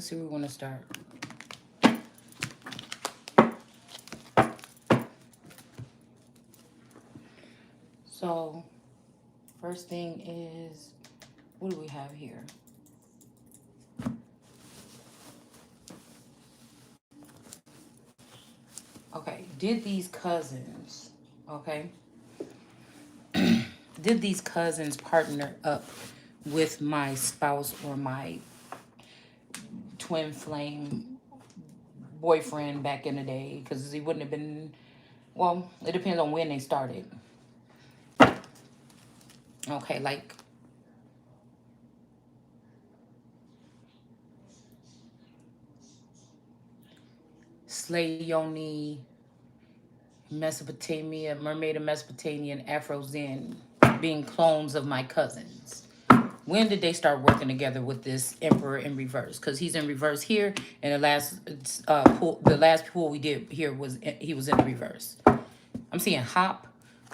let's see where we want to start. So, first thing is, what do we have here? Okay, did these cousins, okay, did these cousins partner up with my spouse or my twin flame boyfriend back in the day? Because he wouldn't have been, well, it depends on when they started. Okay, like Slayoni, Mesopotamia, Mermaid of Mesopotamia, and Afro Zen being clones of my cousins. When did they start working together with this emperor in reverse? Because he's in reverse here, and the last pool we did here was he was in the reverse. I'm seeing hop,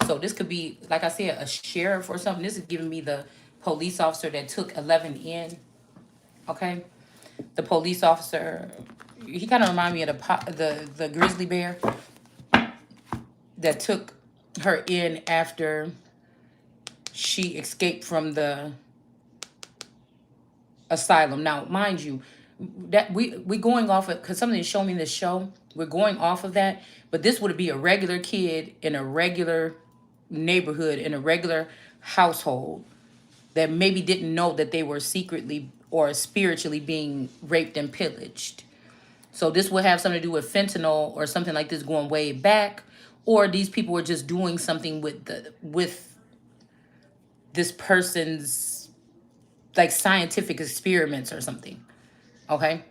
so this could be, like I said, a sheriff or something. This is giving me the police officer that took 11 in. Okay, the police officer. He kind of remind me of the grizzly bear that took her in after she escaped from the asylum. Now, mind you, that we going off of, because somebody showed me this show. We're going off of that, but this would be a regular kid in a regular neighborhood in a regular household that maybe didn't know that they were secretly or spiritually being raped and pillaged. So this would have something to do with fentanyl or something like this going way back, or these people were just doing something with this person's like scientific experiments or something. Okay,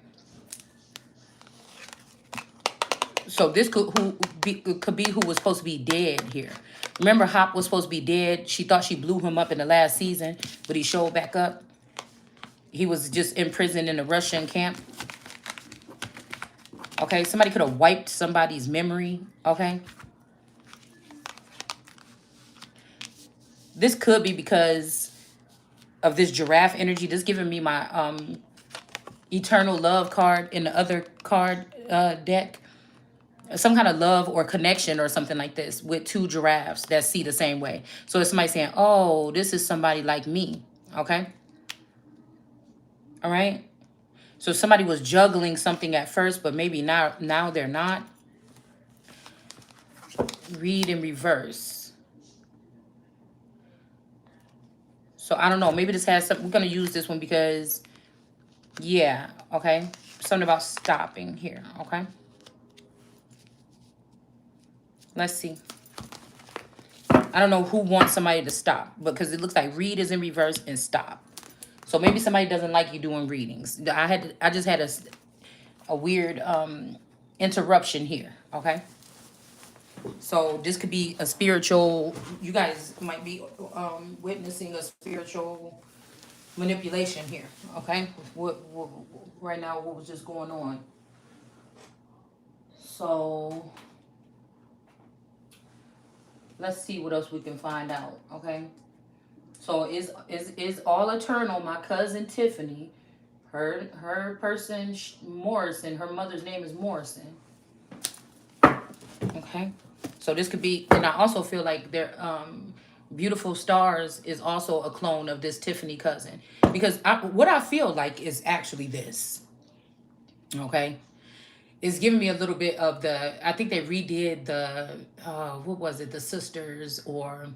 so this could be who was supposed to be dead here. Remember, Hop was supposed to be dead. She thought she blew him up in the last season, but he showed back up. He was just imprisoned in a Russian camp. Okay, somebody could have wiped somebody's memory. Okay, this could be because of this giraffe energy. This giving me my eternal love card in the other card deck. Some kind of love or connection or something like this with two giraffes that see the same way. So it's somebody saying, oh, this is somebody like me. Okay. All right. So somebody was juggling something at first, but maybe now they're not. Read in reverse. So I don't know. Maybe this has something. We're going to use this one because, yeah. Okay. Something about stopping here. Okay. Let's see. I don't know who wants somebody to stop, because it looks like read is in reverse and stop. So maybe somebody doesn't like you doing readings. I just had a weird interruption here. Okay. So this could be a spiritual. You guys might be witnessing a spiritual manipulation here. Okay. What right now? What was just going on? So let's see what else we can find out. Okay. So is all eternal. My cousin Tiffany, her person Morrison. Her mother's name is Morrison. Okay. So this could be, and I also feel like their beautiful stars is also a clone of this Tiffany cousin, because what I feel like is actually this. Okay. It's giving me a little bit of the. I think they redid the. What was it? The sisters, or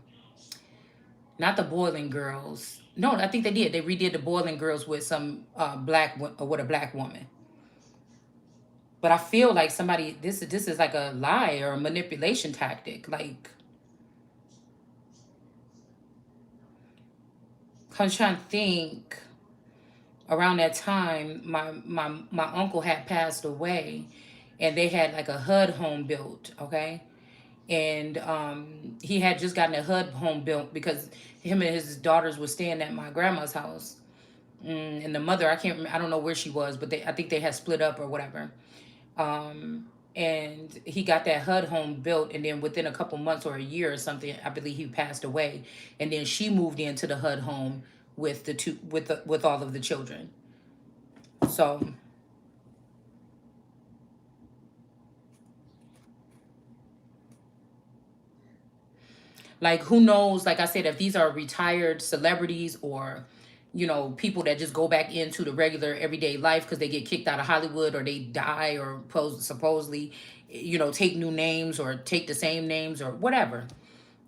not the Boiling Girls. No, I think they did. They redid the Boiling Girls with some with a black woman. But I feel like somebody, this is like a lie or a manipulation tactic. Like, I'm trying to think. Around that time, my uncle had passed away, and they had like a HUD home built. Okay, and he had just gotten a HUD home built because him and his daughters were staying at my grandma's house. And the mother, I don't know where she was, but I think they had split up or whatever. And he got that HUD home built, and then within a couple months or a year or something, I believe he passed away. And then she moved into the HUD home with the two with all of the children. So Like, who knows, like I said, if these are retired celebrities or, you know, people that just go back into the regular everyday life because they get kicked out of Hollywood or they die or supposedly, you know, take new names or take the same names or whatever,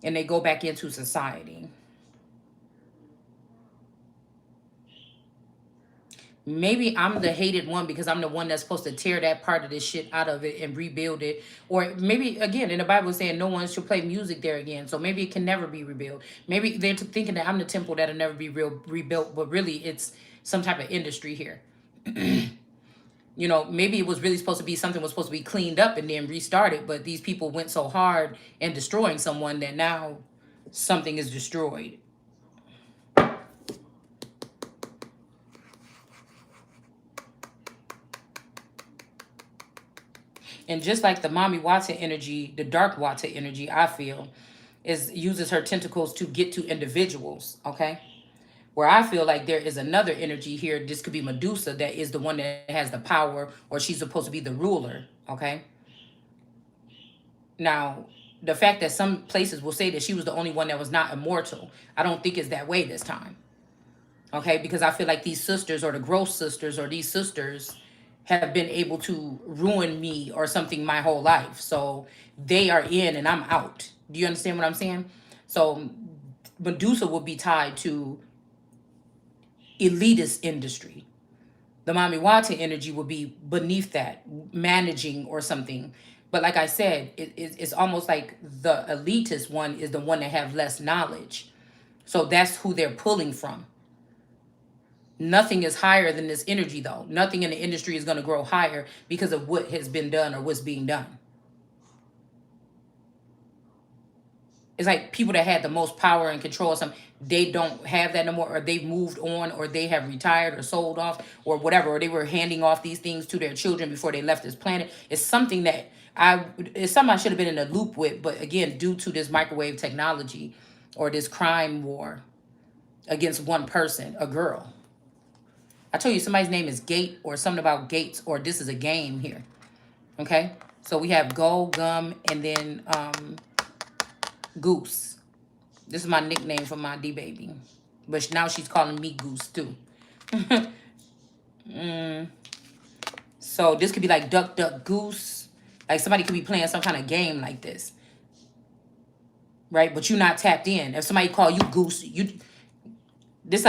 and they go back into society. Maybe I'm the hated one because I'm the one that's supposed to tear that part of this shit out of it and rebuild it. Or maybe, again, in the Bible it's saying no one should play music there again. So maybe it can never be rebuilt. Maybe they're thinking that I'm the temple that'll never be rebuilt, but really it's some type of industry here. You know, maybe it was really supposed to be something was supposed to be cleaned up and then restarted, but these people went so hard in destroying someone that now something is destroyed. And just like the mommy Watson energy, the dark Watson energy, I feel, is uses her tentacles to get to individuals, okay? Where I feel like there is another energy here, this could be Medusa, that is the one that has the power, or she's supposed to be the ruler, okay? Now, the fact that some places will say that she was the only one that was not immortal, I don't think is that way this time. Okay, because I feel like these sisters or the gross sisters or these sisters have been able to ruin me or something my whole life. So they are in and I'm out. Do you understand what I'm saying? So Medusa will be tied to elitist industry. The Mami Wata energy will be beneath that, managing or something. But like I said, it's almost like the elitist one is the one that have less knowledge. So that's who they're pulling from. Nothing is higher than this energy, though. Nothing in the industry is going to grow higher because of what has been done or what's being done. It's like people that had the most power and control of something, they don't have that no more, or they've moved on, or they have retired or sold off, or whatever, or they were handing off these things to their children before they left this planet. It's something that it's something I should have been in a loop with, but again, due to this microwave technology or this crime war against one person, a girl. I told you somebody's name is Gate or something about Gates, or this is a game here. Okay? So we have Go, Gum, and then Goose. This is my nickname for my D baby. But now she's calling me Goose too. So this could be like Duck, Duck, Goose. Like somebody could be playing some kind of game like this. Right? But you're not tapped in. If somebody call you Goose, you this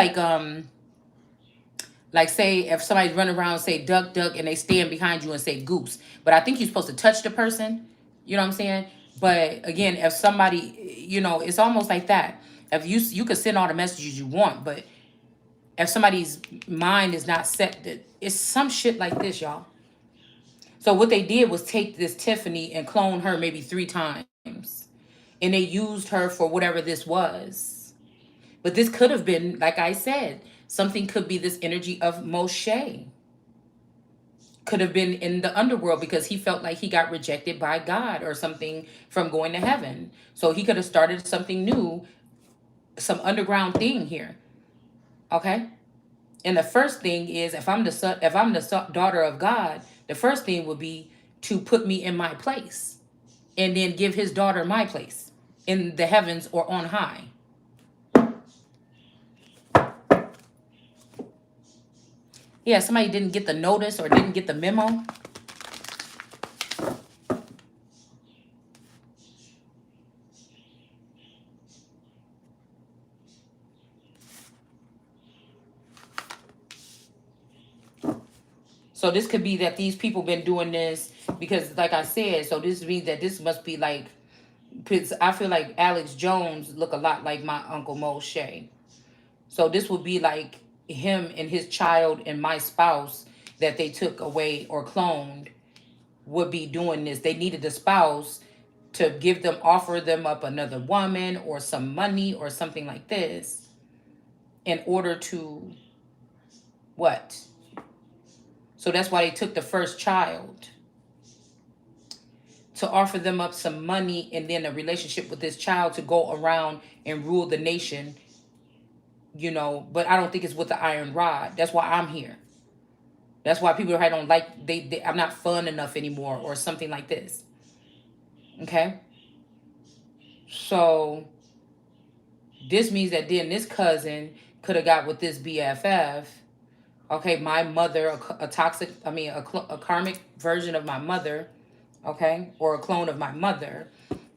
like say if somebody's running around and say duck, duck, and they stand behind you and say goose. But I think you're supposed to touch the person. You know what I'm saying? But again, if somebody, you know, it's almost like that. If you could send all the messages you want, but if somebody's mind is not set, that it's some shit like this, y'all. So what they did was take this Tiffany and clone her maybe 3 times. And they used her for whatever this was. But this could have been, like I said, something could be this energy of Moshe. Could have been in the underworld because he felt like he got rejected by God or something from going to heaven. So he could have started something new, some underground thing here. Okay? And the first thing is if I'm the son, if I'm the daughter of God, the first thing would be to put me in my place and then give his daughter my place in the heavens or on high. Yeah, somebody didn't get the notice or didn't get the memo. So this could be that these people been doing this because, like I said, so this means that this must be like, because I feel like Alex Jones look a lot like my Uncle Moshe. So this would be like him and his child and my spouse that they took away or cloned would be doing this. They needed a spouse to give them, offer them up another woman or some money or something like this in order to what? So that's why they took the first child to offer them up some money and then a relationship with this child to go around and rule the nation, you know, but I don't think it's with the iron rod. That's why I'm here. That's why people don't like, I'm not fun enough anymore or something like this. Okay? So This means that then this cousin could have got with this BFF. Okay, my mother, a toxic, I mean, a karmic version of my mother, okay, or a clone of my mother,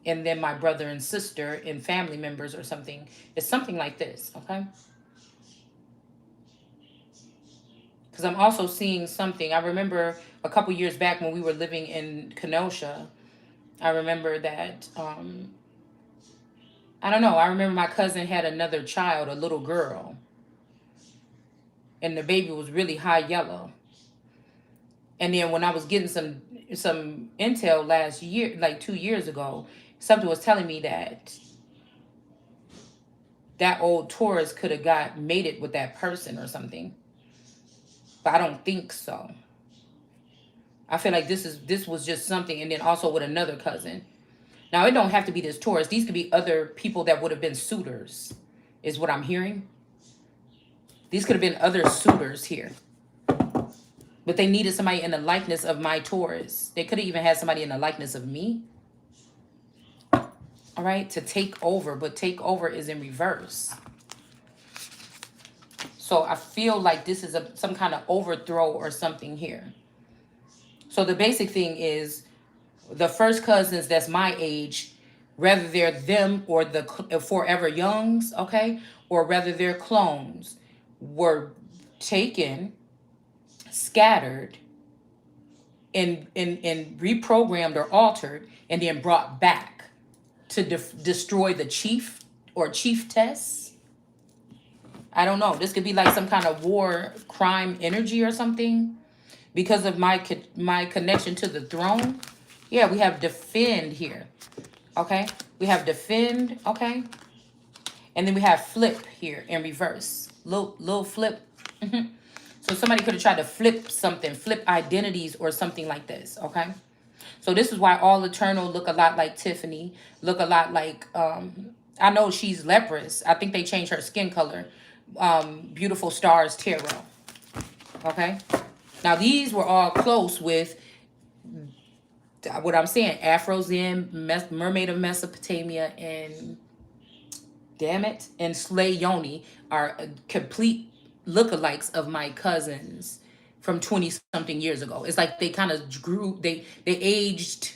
and then my brother and sister and family members or something. It's something like this, okay? Because I'm also seeing something. I remember a couple years back when we were living in Kenosha, I remember that, I don't know, I remember my cousin had another child, a little girl, and the baby was really high yellow. And then when I was getting some intel last year, like 2 years ago, something was telling me that that old Taurus could have got mated with that person or something. But I don't think so. I feel like this was just something, and then also with another cousin. Now it don't have to be this Taurus. These could be other people that would have been suitors, is what I'm hearing. These could have been other suitors here. But they needed somebody in the likeness of my Taurus. They could have even had somebody in the likeness of me. All right, to take over, but take over is in reverse. So I feel like this is some kind of overthrow or something here. So the basic thing is the first cousins that's my age, whether they're them or the forever youngs, okay, or whether they're clones, were taken, scattered, and reprogrammed or altered, and then brought back to destroy the chief or chiefess. I don't know. This could be like some kind of war crime energy or something because of my connection to the throne. Yeah, we have defend here. Okay, we have defend. Okay, and then we have flip here in reverse. Little flip. So somebody could have tried to flip something, flip identities or something like this. Okay. So this is why all Eternal look a lot like Tiffany, look a lot like, I know she's leprous. I think they changed her skin color. Beautiful Stars Tarot. Okay. Now these were all close with what I'm saying. Afro Zen, Mermaid of Mesopotamia, and damn it, and Slay Yoni are complete lookalikes of my cousins from 20 something years ago. It's like they kind of grew, they aged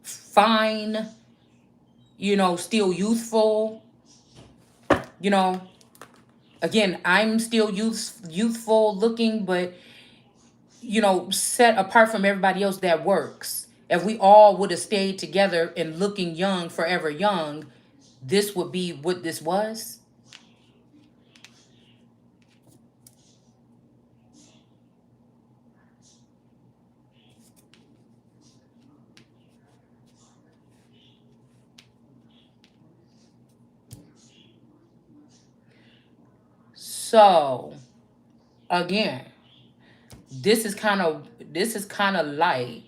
fine, still youthful, you know. Again, I'm still youthful looking, but set apart from everybody else that works. If we all would have stayed together and looking young, forever young, this would be what this was. So again, this is kind of like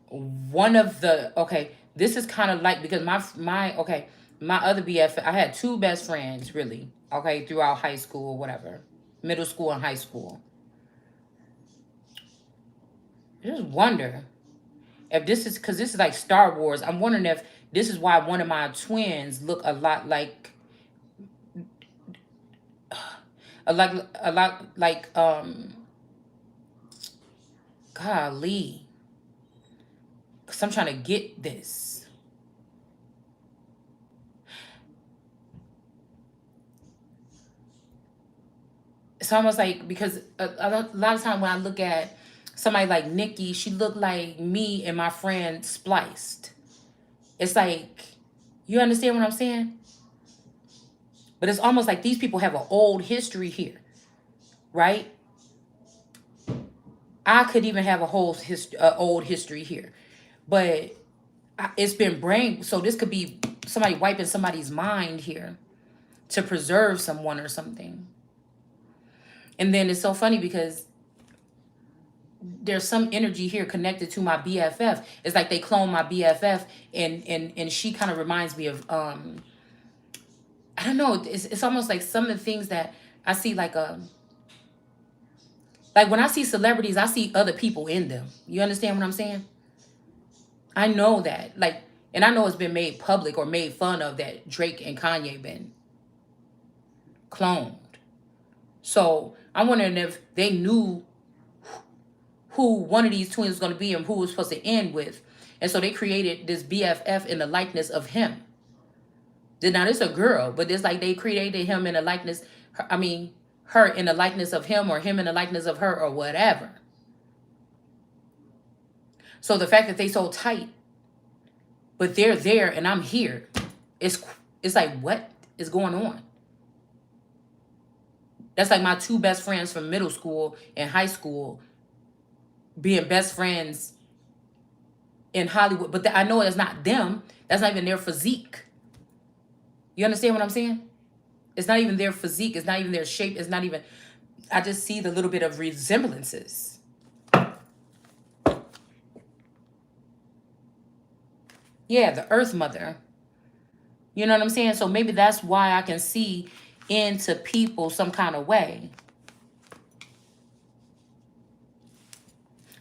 one of the, okay, this is kind of like, because my other BF, I had two best friends really, okay, throughout high school or whatever, middle school and high school. I just wonder if this is, because this is like Star Wars, I'm wondering if this is why one of my twins look a lot like golly, because I'm trying to get this. It's almost like, because a lot of time when I look at somebody like Nikki, she looked like me and my friend spliced. It's like, you understand what I'm saying? But it's almost like these people have an old history here, right? I could even have a whole old history here, but it's been brain. So this could be somebody wiping somebody's mind here to preserve someone or something. And then it's so funny because there's some energy here connected to my BFF. It's like they clone my BFF, and she kind of reminds me of I don't know. It's almost like some of the things that I see, like when I see celebrities, I see other people in them. You understand what I'm saying? I know that. Like And I know it's been made public or made fun of that Drake and Kanye been cloned. So I'm wondering if they knew who one of these twins was going to be and who was supposed to end with. And so they created this BFF in the likeness of him. Now, this is a girl, but it's like they created him in the likeness, I mean, her in the likeness of him or him in the likeness of her or whatever. So the fact that they so tight, but they're there and I'm here, it's like, what is going on? That's like my two best friends from middle school and high school being best friends in Hollywood. But I know it's not them. That's not even their physique. You understand what I'm saying? It's not even their physique. It's not even their shape. It's not even, I just see the little bit of resemblances. Yeah, the Earth Mother. You know what I'm saying? So maybe that's why I can see into people some kind of way.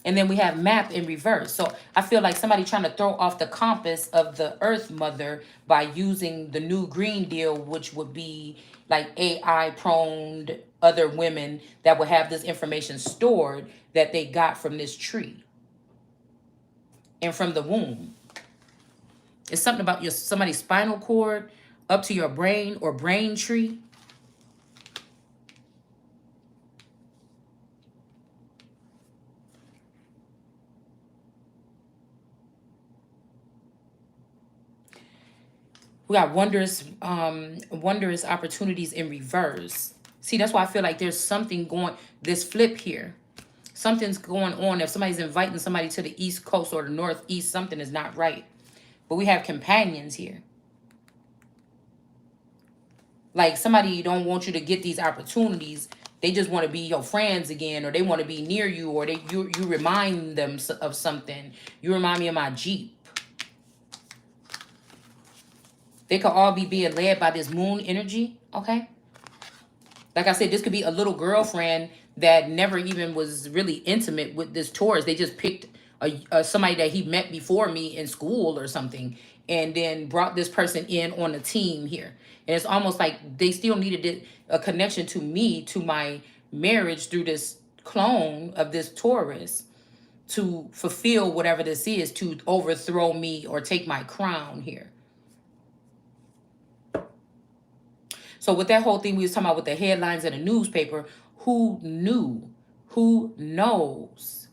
And then we have map in reverse. So I feel like somebody trying to throw off the compass of the Earth Mother by using the new Green Deal, which would be like AI prone other women that would have this information stored that they got from this tree and from the womb. It's something about your somebody's spinal cord up to your brain or brain tree. We got wondrous opportunities in reverse. See, that's why I feel like there's something going, this flip here. Something's going on. If somebody's inviting somebody to the East Coast or the Northeast, something is not right. But we have companions here. Like somebody don't want you to get these opportunities. They just want to be your friends again, or they want to be near you, or you remind them of something. You remind me of my Jeep. They could all be being led by this moon energy, okay? Like I said, this could be a little girlfriend that never even was really intimate with this Taurus. They just picked somebody that he met before me in school or something, and then brought this person in on a team here. And it's almost like they still needed a connection to me, to my marriage through this clone of this Taurus to fulfill whatever this is, to overthrow me or take my crown here. So with that whole thing we was talking about with the headlines in the newspaper, who knew? Who knows?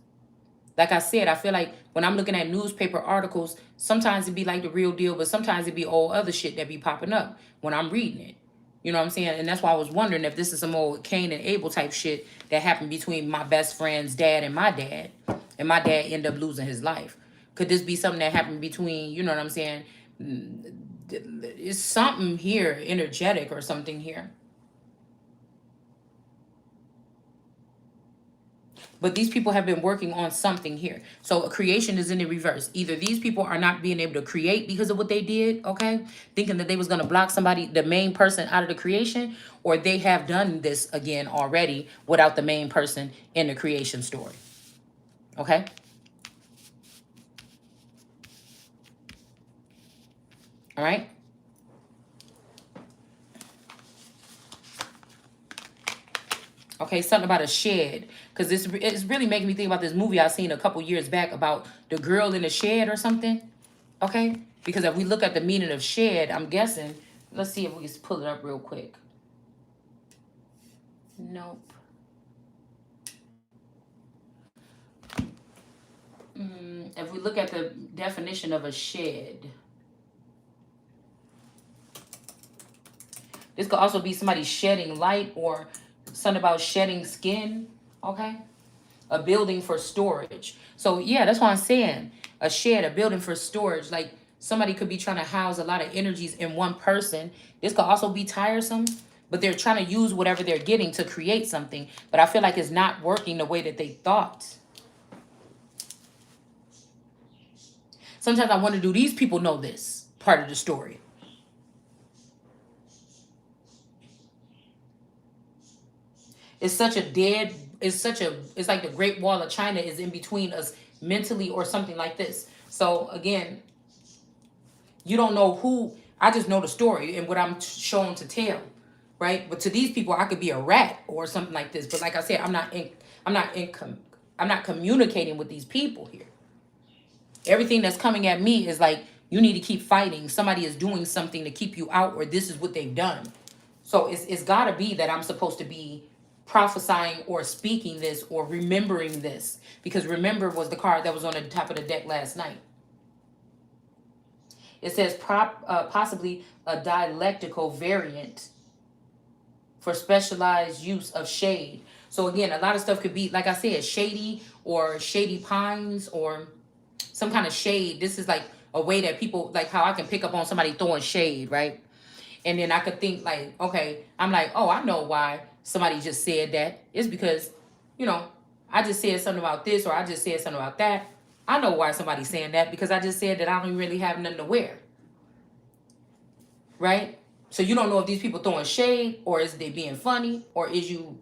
Like I said, I feel like when I'm looking at newspaper articles, sometimes it be like the real deal, but sometimes it be all other shit that be popping up when I'm reading it. You know what I'm saying? And that's why I was wondering if this is some old Cain and Abel type shit that happened between my best friend's dad, and my dad ended up losing his life. Could this be something that happened between, you know what I'm saying? It's something here, energetic or something here. But these people have been working on something here. So creation is in the reverse. Either these people are not being able to create because of what they did, okay? Thinking that they was going to block somebody, the main person, out of the creation, or they have done this again already without the main person in the creation story. Okay? All right? Okay, something about a shed. Because it's really making me think about this movie I seen a couple years back about the girl in the shed or something. Okay? Because if we look at the meaning of shed, I'm guessing, let's see if we can pull it up real quick. Nope. If we look at the definition of a shed, this could also be somebody shedding light or something about shedding skin, okay? A building for storage. So yeah, that's what I'm saying. A shed, a building for storage. Like somebody could be trying to house a lot of energies in one person. This could also be tiresome, but they're trying to use whatever they're getting to create something. But I feel like it's not working the way that they thought. Sometimes I wonder, do these people know this part of the story? It's such a dead, it's like the Great Wall of China is in between us mentally or something like this. So again, You don't know who. I just know the story and what I'm shown to tell, right? But to these people, I could be a rat or something like this. But like I said, I'm not in, I'm not communicating with these people here. Everything that's coming at me is like, you need to keep fighting. Somebody is doing something to keep you out, or this is what they've done. So it's got to be that I'm supposed to be prophesying or speaking this or remembering this, because remember was the card that was on the top of the deck last night. It says possibly a dialectical variant for specialized use of shade. So again, a lot of stuff could be, like I said, shady or shady pines or some kind of shade. This is like a way that people, like how I can pick up on somebody throwing shade, right? And then I could think like, okay, I'm like, oh, I know why somebody just said that. It's because, you know, I just said something about this or I just said something about that. I know why somebody's saying that, because I just said that I don't really have nothing to wear. Right? So you don't know if these people throwing shade, or is they being funny, or is you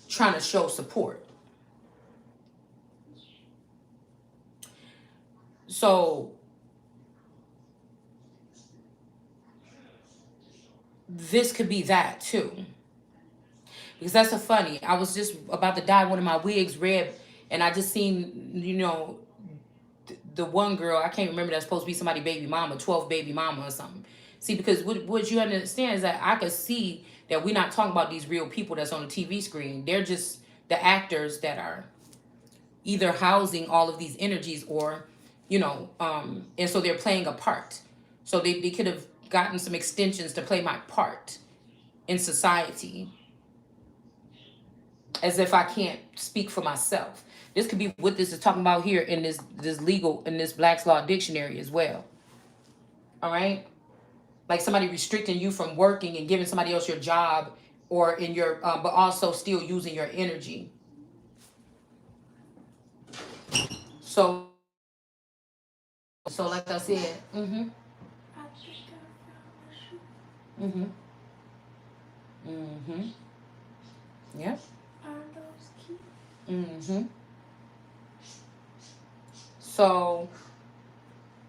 trying to show support. So this could be that too. Because that's so funny. I was just about to dye one of my wigs red, and I just seen, the one girl, I can't remember, that's supposed to be somebody baby mama, 12 baby mama or something. See, because what you understand is that I could see that we're not talking about these real people that's on the TV screen. They're just the actors that are either housing all of these energies, or, and so they're playing a part. So they could have gotten some extensions to play my part in society, as if I can't speak for myself. This could be what this is talking about here in this legal, in this Black's Law Dictionary as well. All right? Like somebody restricting you from working and giving somebody else your job, or in your but also still using your energy. So like I said, mm-hmm, mm-hmm, yeah, mm-hmm. So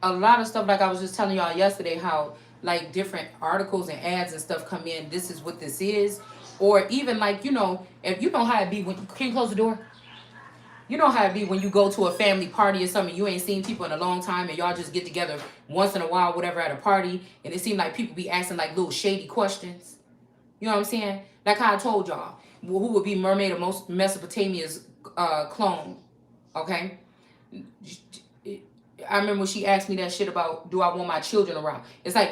a lot of stuff, like I was just telling y'all yesterday, how like different articles and ads and stuff come in. This is what this is, or even like, if you know how it be when, can you close the door? You know how it be when you go to a family party or something, you ain't seen people in a long time, and y'all just get together once in a while, whatever, at a party, and it seemed like people be asking like little shady questions. You know what I'm saying? Like how I told y'all, who would be Mermaid of most Mesopotamia's clone? Okay, I remember when she asked me that shit about, do I want my children around? It's like,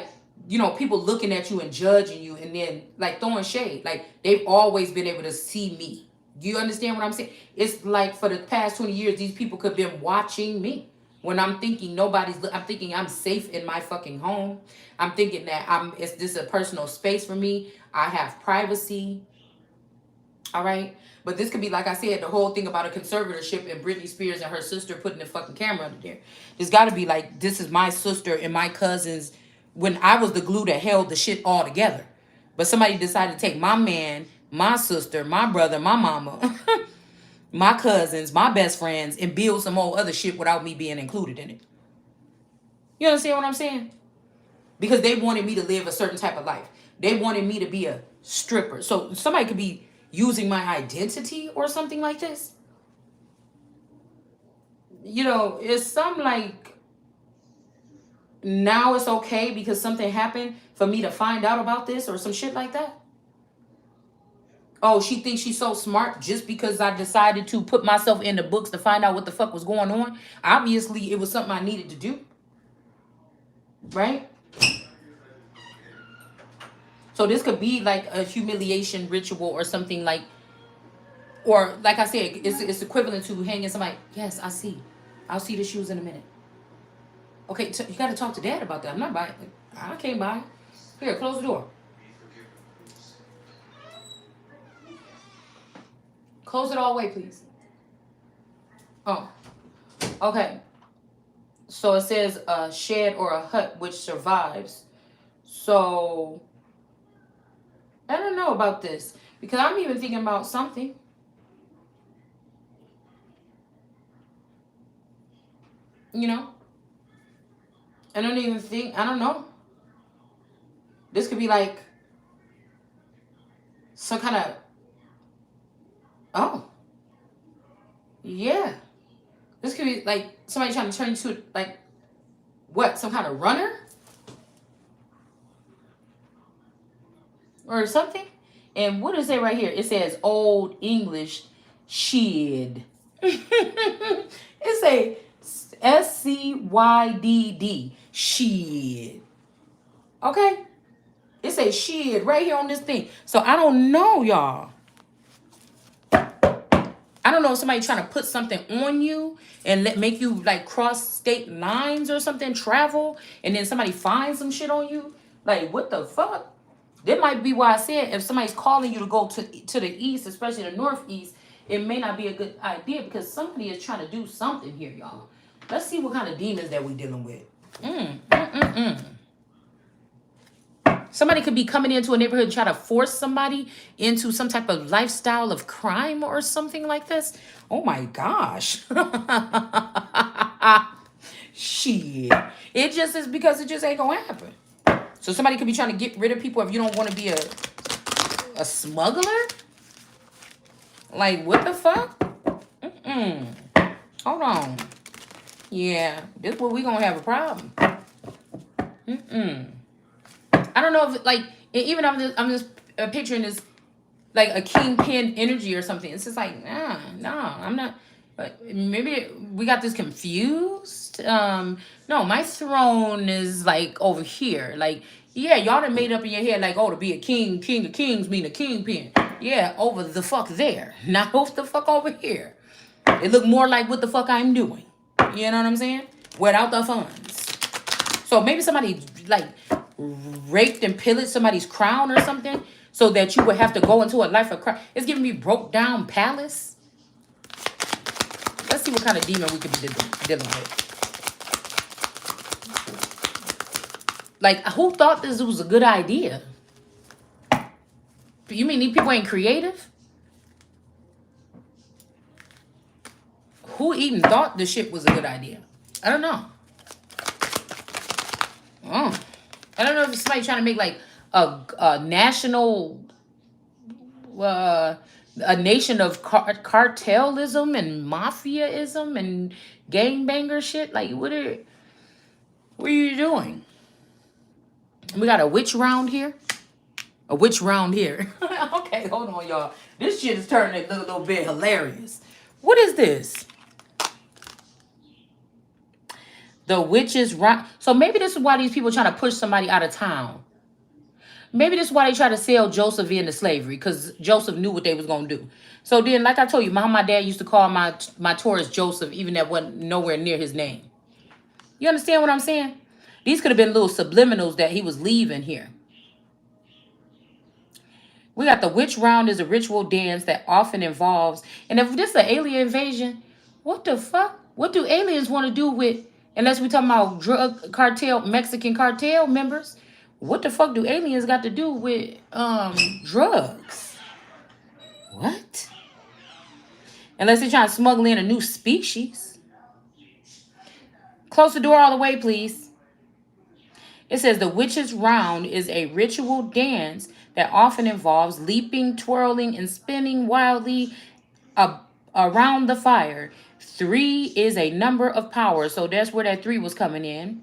people looking at you and judging you, and then like throwing shade. Like they've always been able to see me. You understand what I'm saying? It's like for the past 20 years, these people could have been watching me. When I'm thinking I'm thinking I'm safe in my fucking home. I'm thinking that it's this a personal space for me. I have privacy. All right. But this could be, like I said, the whole thing about a conservatorship and Britney Spears and her sister putting the fucking camera under there. There's got to be like, this is my sister and my cousins, when I was the glue that held the shit all together. But somebody decided to take my man, my sister, my brother, my mama, my cousins, my best friends, and build some old other shit without me being included in it. You understand what I'm saying? Because they wanted me to live a certain type of life. They wanted me to be a stripper. So somebody could be using my identity or something like this. It's some like, now it's okay because something happened for me to find out about this or some shit like that. Oh, she thinks she's so smart just because I decided to put myself in the books to find out what the fuck was going on. Obviously, it was something I needed to do. Right? So this could be like a humiliation ritual or something like, or like I said, it's equivalent to hanging somebody. Yes, I see. I'll see the shoes in a minute. Okay, you got to talk to Dad about that. I'm not buying. I can't buy. Here, close the door. Close it all the way, please. Oh, okay. So it says a shed or a hut which survives. So I don't know about this, because I'm even thinking about something. You know, I don't even think, I don't know. This could be like some kind of, oh, yeah. This could be like somebody trying to turn you to like, what, some kind of runner? Or something? And what does it right here? It says Old English shid. It's a SCYDD. Shid. Okay? It says shid right here on this thing. So I don't know, y'all. I don't know if somebody trying to put something on you and make you like cross state lines or something, travel, and then somebody finds some shit on you. Like, what the fuck? That might be why I said if somebody's calling you to go to the east, especially the northeast, it may not be a good idea because somebody is trying to do something here, y'all. Let's see what kind of demons that we're dealing with. Somebody could be coming into a neighborhood and try to force somebody into some type of lifestyle of crime or something like this. Oh my gosh. Shit. It just is because it just ain't gonna happen. So somebody could be trying to get rid of people if you don't want to be a smuggler? Like, what the fuck? Hold on. Yeah, this is where we gonna have a problem. I don't know if, like, even I'm just picturing this, like, a kingpin energy or something. It's just like, no, I'm not. But maybe we got this confused. No, my throne is, like, over here. Like, yeah, y'all done made up in your head, like, oh, to be a king of kings mean a kingpin. Yeah, over the fuck there. Not over the fuck over here. It look more like what the fuck I'm doing. You know what I'm saying? Without the funds. So maybe somebody, like, raped and pillaged somebody's crown or something so that you would have to go into a life of crime. It's giving me broke down palace. Let's see what kind of demon we could be dealing with. Like, who thought this was a good idea? You mean these people ain't creative? Who even thought this shit was a good idea? I don't know. Oh. I don't know if it's somebody trying to make like a national, a nation of cartelism and mafiaism and gangbanger shit. Like, what are you doing? We got a witch round here. A witch round here. Okay, hold on, y'all. This shit is turning a little bit hilarious. What is this? The witches round. So maybe this is why these people trying to push somebody out of town. Maybe this is why they try to sell Joseph into slavery, because Joseph knew what they was going to do. So then, like I told you, my dad used to call my Taurus Joseph, even that wasn't nowhere near his name. You understand what I'm saying? These could have been little subliminals that he was leaving here. We got the witch round is a ritual dance that often involves, and if this is an alien invasion, what the fuck? What do aliens want to do with, unless we talking about drug cartel, Mexican cartel members? What the fuck do aliens got to do with drugs? What? Unless they're trying to smuggle in a new species. Close the door all the way, please. It says the witch's round is a ritual dance that often involves leaping, twirling, and spinning wildly around the fire. 3 is a number of power, so that's where that 3 was coming in.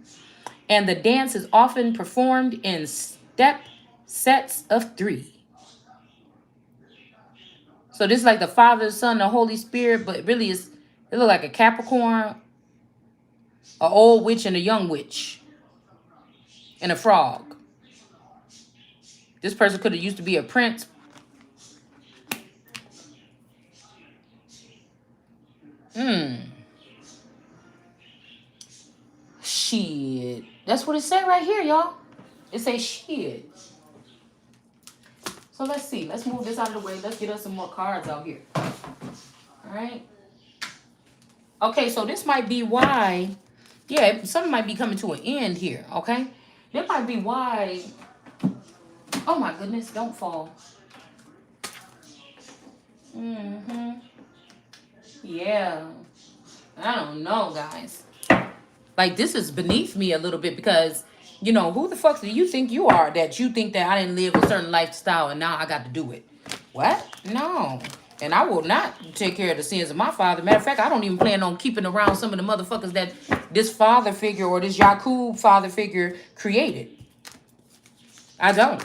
And the dance is often performed in step sets of 3. So this is like the Father, the Son, the Holy Spirit, but really it look like a Capricorn, an old witch, and a young witch, and a frog. This person could have used to be a prince. Shit. That's what it said right here, y'all. It says shit. So let's see. Let's move this out of the way. Let's get us some more cards out here. All right. Okay, so this might be why, yeah, something might be coming to an end here, okay? That might be why, oh my goodness, don't fall. Yeah. I don't know, guys. Like, this is beneath me a little bit because, you know, who the fuck do you think you are that you think that I didn't live a certain lifestyle and now I got to do it? What? No. And I will not take care of the sins of my father. Matter of fact, I don't even plan on keeping around some of the motherfuckers that this father figure or this Yakub father figure created. I don't.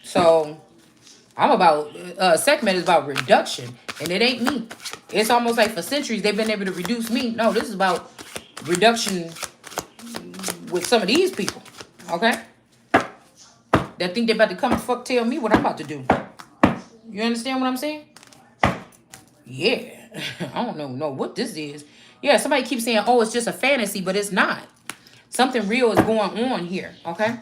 So I'm about, Sekhmet is about reduction, and it ain't me. It's almost like for centuries they've been able to reduce me. No, this is about reduction with some of these people, okay? That think they about to come and fuck tell me what I'm about to do. You understand what I'm saying? Yeah. I don't know what this is. Yeah, somebody keeps saying, oh, it's just a fantasy, but it's not. Something real is going on here, okay?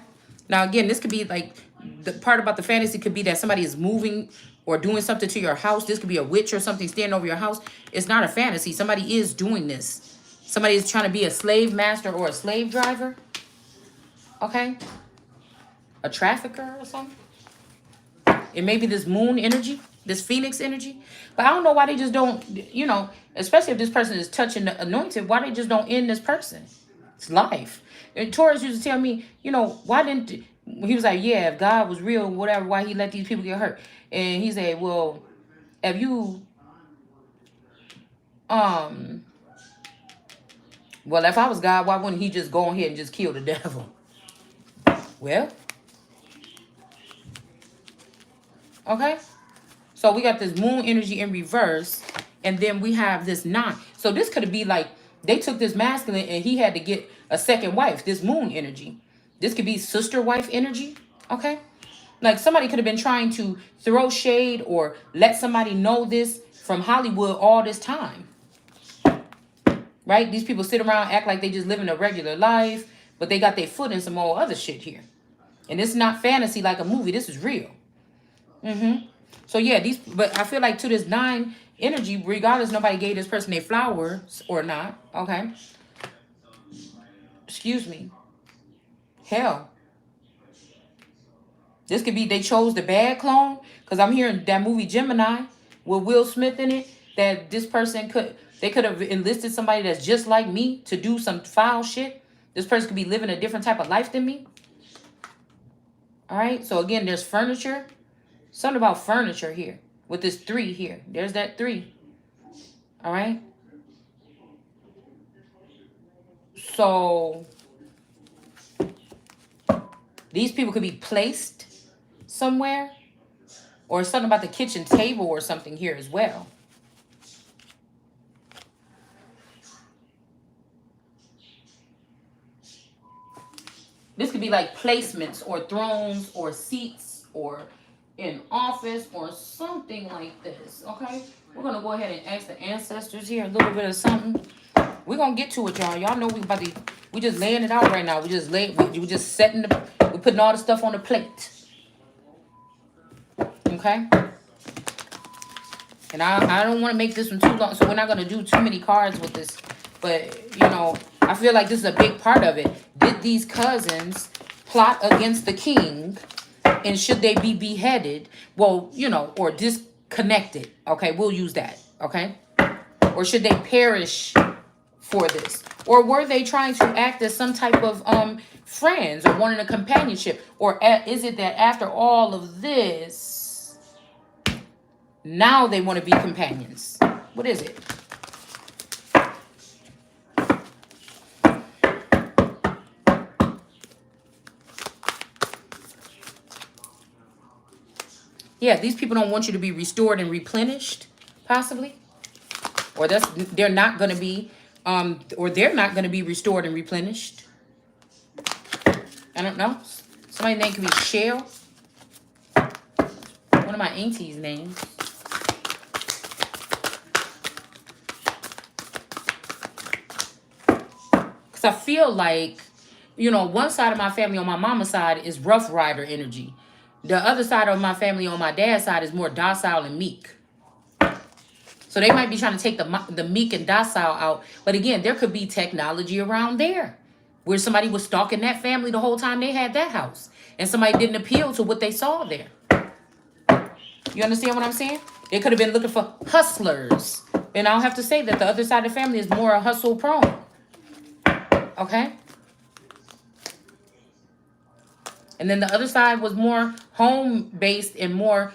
Now, again, this could be like, the part about the fantasy could be that somebody is moving or doing something to your house. This could be a witch or something standing over your house. It's not a fantasy. Somebody is doing this. Somebody is trying to be a slave master or a slave driver, okay? A trafficker or something. It may be this moon energy, this phoenix energy. But I don't know why they just don't, you know, especially if this person is touching the anointed, why they just don't end this person. It's life. And Taurus used to tell me, you know, why didn't, he was like, yeah, if God was real, whatever, why he let these people get hurt? And he said, well, if you, well, if I was God, why wouldn't he just go ahead and just kill the devil? Well, okay. So we got this moon energy in reverse, and then we have this 9. So this could be like, they took this masculine and he had to get a second wife, this moon energy. This could be sister wife energy, okay? Like somebody could have been trying to throw shade or let somebody know this from Hollywood all this time, right? These people sit around, act like they just living a regular life, but they got their foot in some old other shit here. And it's not fantasy like a movie. This is real. So yeah, but I feel like to this 9 energy, regardless nobody gave this person their flowers or not, okay? Excuse me. Hell. This could be they chose the bad clone, because I'm hearing that movie Gemini with Will Smith in it, that this person they could have enlisted somebody that's just like me to do some foul shit. This person could be living a different type of life than me. All right, so again, there's furniture. Something about furniture here with this 3 here. There's that 3. All right. So these people could be placed somewhere, or something about the kitchen table or something here as well. This could be like placements or thrones or seats or in office or something like this, okay? We're going to go ahead and ask the ancestors here a little bit of something. We're going to get to it, y'all. Y'all know we just laying it out right now. We just setting we're putting all the stuff on the plate. Okay? And I don't want to make this one too long, so we're not going to do too many cards with this. But, you know, I feel like this is a big part of it. Did these cousins plot against the king? And should they be beheaded? Well, you know, or disconnected. Okay, we'll use that. Okay? Or should they perish for this? Or were they trying to act as some type of friends or wanting a companionship? Or is it that after all of this, now they want to be companions? What is it? Yeah, these people don't want you to be restored and replenished, possibly. Or they're not going to be, they're not going to be restored and replenished. I don't know. Somebody's name could be Shell. One of my auntie's names. Because I feel like, you know, one side of my family on my mama's side is Rough Rider energy. The other side of my family on my dad's side is more docile and meek. So they might be trying to take the meek and docile out. But again, there could be technology around there where somebody was stalking that family the whole time they had that house. And somebody didn't appeal to what they saw there. You understand what I'm saying? They could have been looking for hustlers. And I'll have to say that the other side of the family is more hustle prone. Okay? And then the other side was more home based and more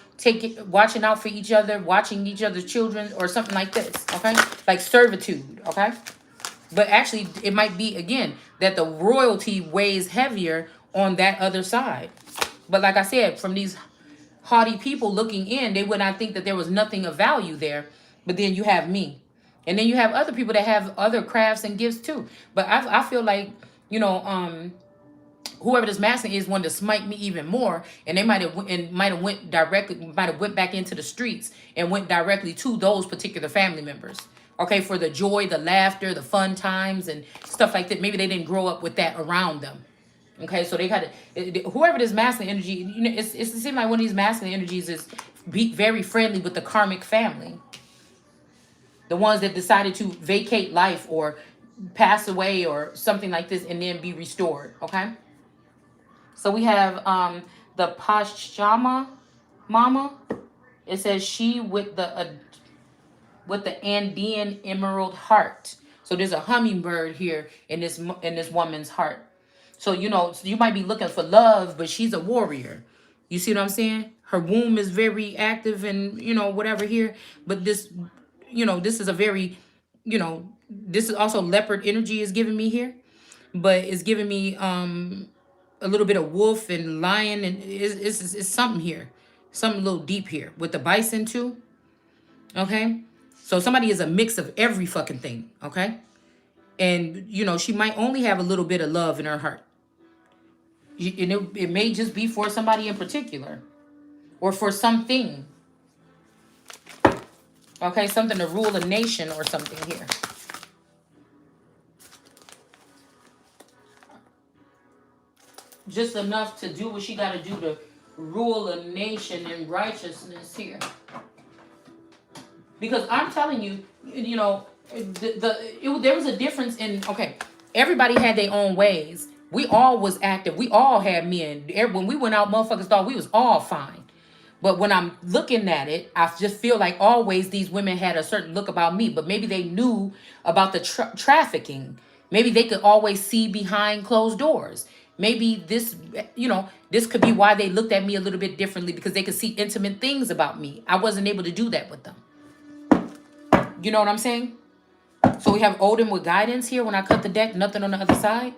watching out for each other, watching each other's children or something like this. Okay? Like servitude. Okay? But actually, it might be, again, that the royalty weighs heavier on that other side. But like I said, from these haughty people looking in, they would not think that there was nothing of value there. But then you have me. And then you have other people that have other crafts and gifts too. But I feel like, you know, whoever this masculine is wanted to smite me even more, and they might have went back into the streets and went directly to those particular family members. Okay, for the joy, the laughter, the fun times, and stuff like that. Maybe they didn't grow up with that around them. Okay, so they got to, whoever this masculine energy, you know, it seems like one of these masculine energies is be very friendly with the karmic family, the ones that decided to vacate life or pass away or something like this and then be restored. Okay. So we have the Pashama Mama. It says she with the Andean emerald heart. So there's a hummingbird here in this woman's heart. So you know, so you might be looking for love, but she's a warrior. You see what I'm saying? Her womb is very active and you know whatever here, but this, you know, this is a very, you know, this is also leopard energy is giving me here, but it's giving me a little bit of wolf and lion, and it's something here, something a little deep here with the bison too. Okay, so somebody is a mix of every fucking thing. Okay, and you know she might only have a little bit of love in her heart, and it may just be for somebody in particular, or for something. Okay, something to rule a nation or something here. Just enough to do what she got to do to rule a nation in righteousness here. Because I'm telling you, you know, there was a difference in, okay, everybody had their own ways. We all was active. We all had men. When we went out, motherfuckers thought we was all fine. But when I'm looking at it, I just feel like always these women had a certain look about me. But maybe they knew about the trafficking. Maybe they could always see behind closed doors. Maybe this, you know, this could be why they looked at me a little bit differently, because they could see intimate things about me. I wasn't able to do that with them. You know what I'm saying? So we have Odin with guidance here. When I cut the deck, nothing on the other side.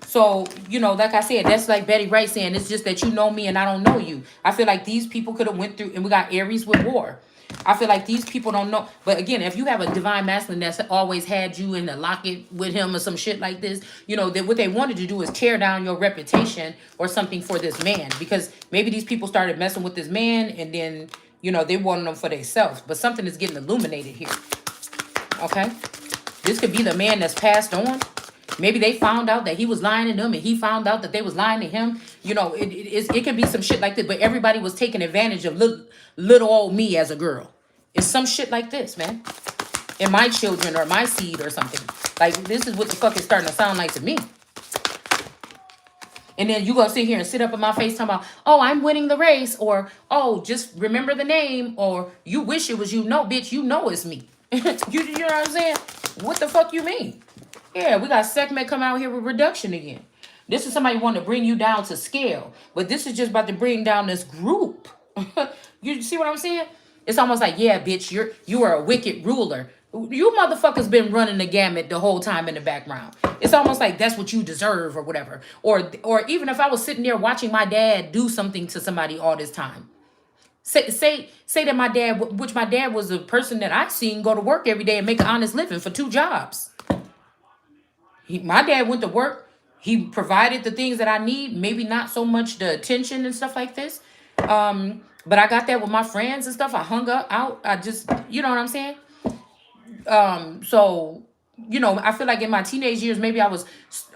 So, you know, like I said, that's like Betty Wright saying, it's just that you know me and I don't know you. I feel like these people could have went through, and we got Aries with war. I feel like these people don't know. But again, if you have a divine masculine that's always had you in the locket with him or some shit like this, you know, that what they wanted to do is tear down your reputation or something for this man. Because maybe these people started messing with this man and then, you know, they wanted them for themselves. But something is getting illuminated here. Okay? This could be the man that's passed on. Maybe they found out that he was lying to them and he found out that they was lying to him. You know, it can be some shit like this. But everybody was taking advantage of little old me as a girl. It's some shit like this, man. And my children or my seed or something. Like, this is what the fuck is starting to sound like to me. And then you gonna sit here and sit up in my face talking about, oh, I'm winning the race. Or, oh, just remember the name. Or, you wish it was you. No, bitch, you know it's me. you know what I'm saying? What the fuck you mean? Yeah, we got Sekhmet come out here with reduction again. This is somebody wanting to bring you down to scale. But this is just about to bring down this group. You see what I'm saying? It's almost like, yeah, bitch, you are a wicked ruler. You motherfuckers been running the gamut the whole time in the background. It's almost like that's what you deserve or whatever. Or even if I was sitting there watching my dad do something to somebody all this time. Say that my dad, which my dad was a person that I seen go to work every day and make an honest living for 2 jobs. My dad went to work. He provided the things that I need. Maybe not so much the attention and stuff like this. But I got that with my friends and stuff. I hung out. I just, you know what I'm saying? So, you know, I feel like in my teenage years, maybe I was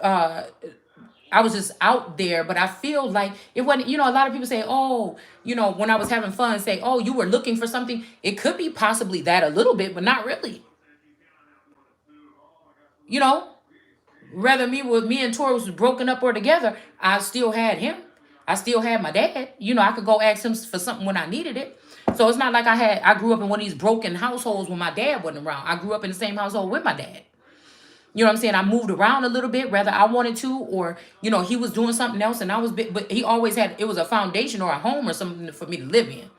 just out there, but I feel like it wasn't, you know, a lot of people say, oh, you know, when I was having fun, say, oh, you were looking for something. It could be possibly that a little bit, but not really. You know, whether me and Tori was broken up or together, I still had him. I still had my dad. You know, I could go ask him for something when I needed it. So it's not like I grew up in one of these broken households when my dad wasn't around. I grew up in the same household with my dad. You know what I'm saying? I moved around a little bit, whether I wanted to, or, you know, he was doing something else and I was, but he always had, it was a foundation or a home or something for me to live in.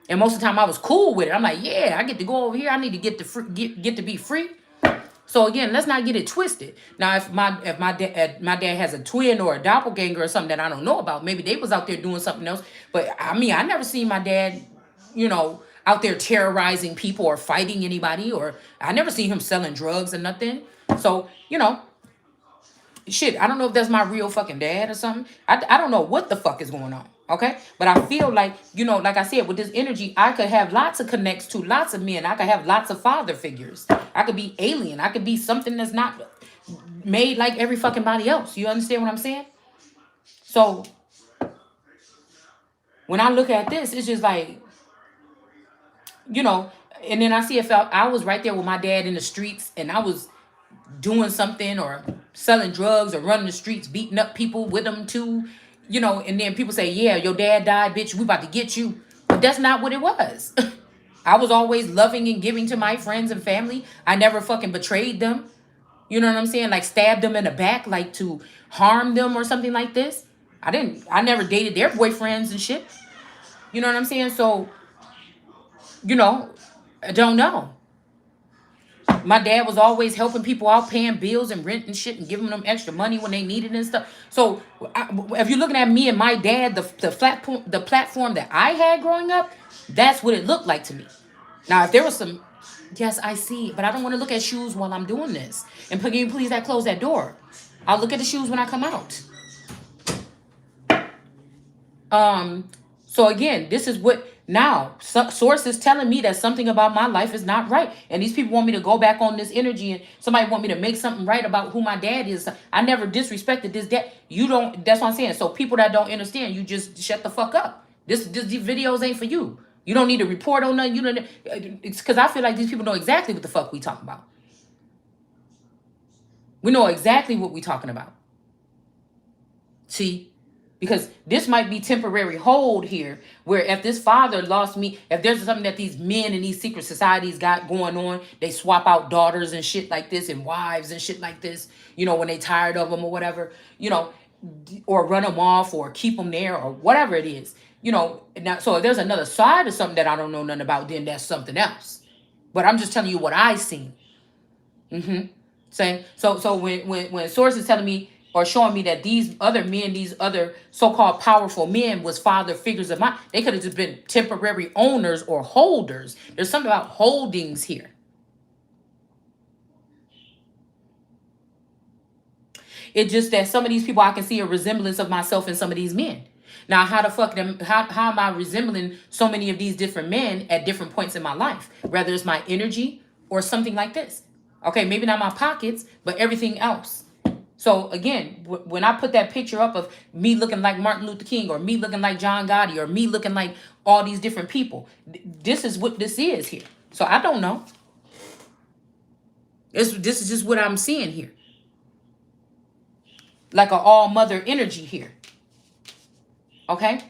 And most of the time I was cool with it. I'm like, yeah, I get to go over here. I need to get to get to be free. So again, let's not get it twisted. Now, if my dad has a twin or a doppelganger or something that I don't know about, maybe they was out there doing something else. But I mean, I never seen my dad, you know, out there terrorizing people or fighting anybody, or I never seen him selling drugs or nothing. So, you know, shit, I don't know if that's my real fucking dad or something. I don't know what the fuck is going on. Okay. But I feel like, you know, like I said, with this energy, I could have lots of connects to lots of men. I could have lots of father figures. I could be alien. I could be something that's not made like every fucking body else. You understand what I'm saying? So when I look at this, it's just like, you know, and then I see if I was right there with my dad in the streets and I was doing something or selling drugs or running the streets, beating up people with them too, you know, and then people say, yeah, your dad died, bitch, we about to get you. But that's not what it was. I was always loving and giving to my friends and family. I never fucking betrayed them. You know what I'm saying? Like stabbed them in the back, like to harm them or something like this. I never dated their boyfriends and shit. You know what I'm saying? So, you know, I don't know. My dad was always helping people out, paying bills and rent and shit, and giving them extra money when they needed and stuff. So, if you're looking at me and my dad, the platform that I had growing up, that's what it looked like to me. Now, if there was some, yes, I see, but I don't want to look at shoes while I'm doing this. And can you please close that door? I'll look at the shoes when I come out. So again, this is what now source is telling me that something about my life is not right. And these people want me to go back on this energy and somebody want me to make something right about who my dad is. I never disrespected this dad. You don't, that's what I'm saying. So people that don't understand, you just shut the fuck up. These videos ain't for you. You don't need to report on nothing. You don't, it's because I feel like these people know exactly what the fuck we talking about. We know exactly what we talking about. See? Because this might be temporary hold here, where if this father lost me, if there's something that these men in these secret societies got going on, they swap out daughters and shit like this and wives and shit like this, you know, when they tired of them or whatever, you know, or run them off or keep them there or whatever it is, you know. Now, so if there's another side of something that I don't know nothing about, then that's something else. But I'm just telling you what I seen. Saying so when source is telling me or showing me that these other men, these other so-called powerful men was father figures of mine, they could have just been temporary owners or holders. There's something about holdings here. It's just that some of these people, I can see a resemblance of myself in some of these men. Now, how the fuck how am I resembling so many of these different men at different points in my life? Whether it's my energy or something like this. Okay, maybe not my pockets, but everything else. So again, when I put that picture up of me looking like Martin Luther King or me looking like John Gotti or me looking like all these different people, this is what this is here. So I don't know. This is just what I'm seeing here. Like an all mother energy here. Okay?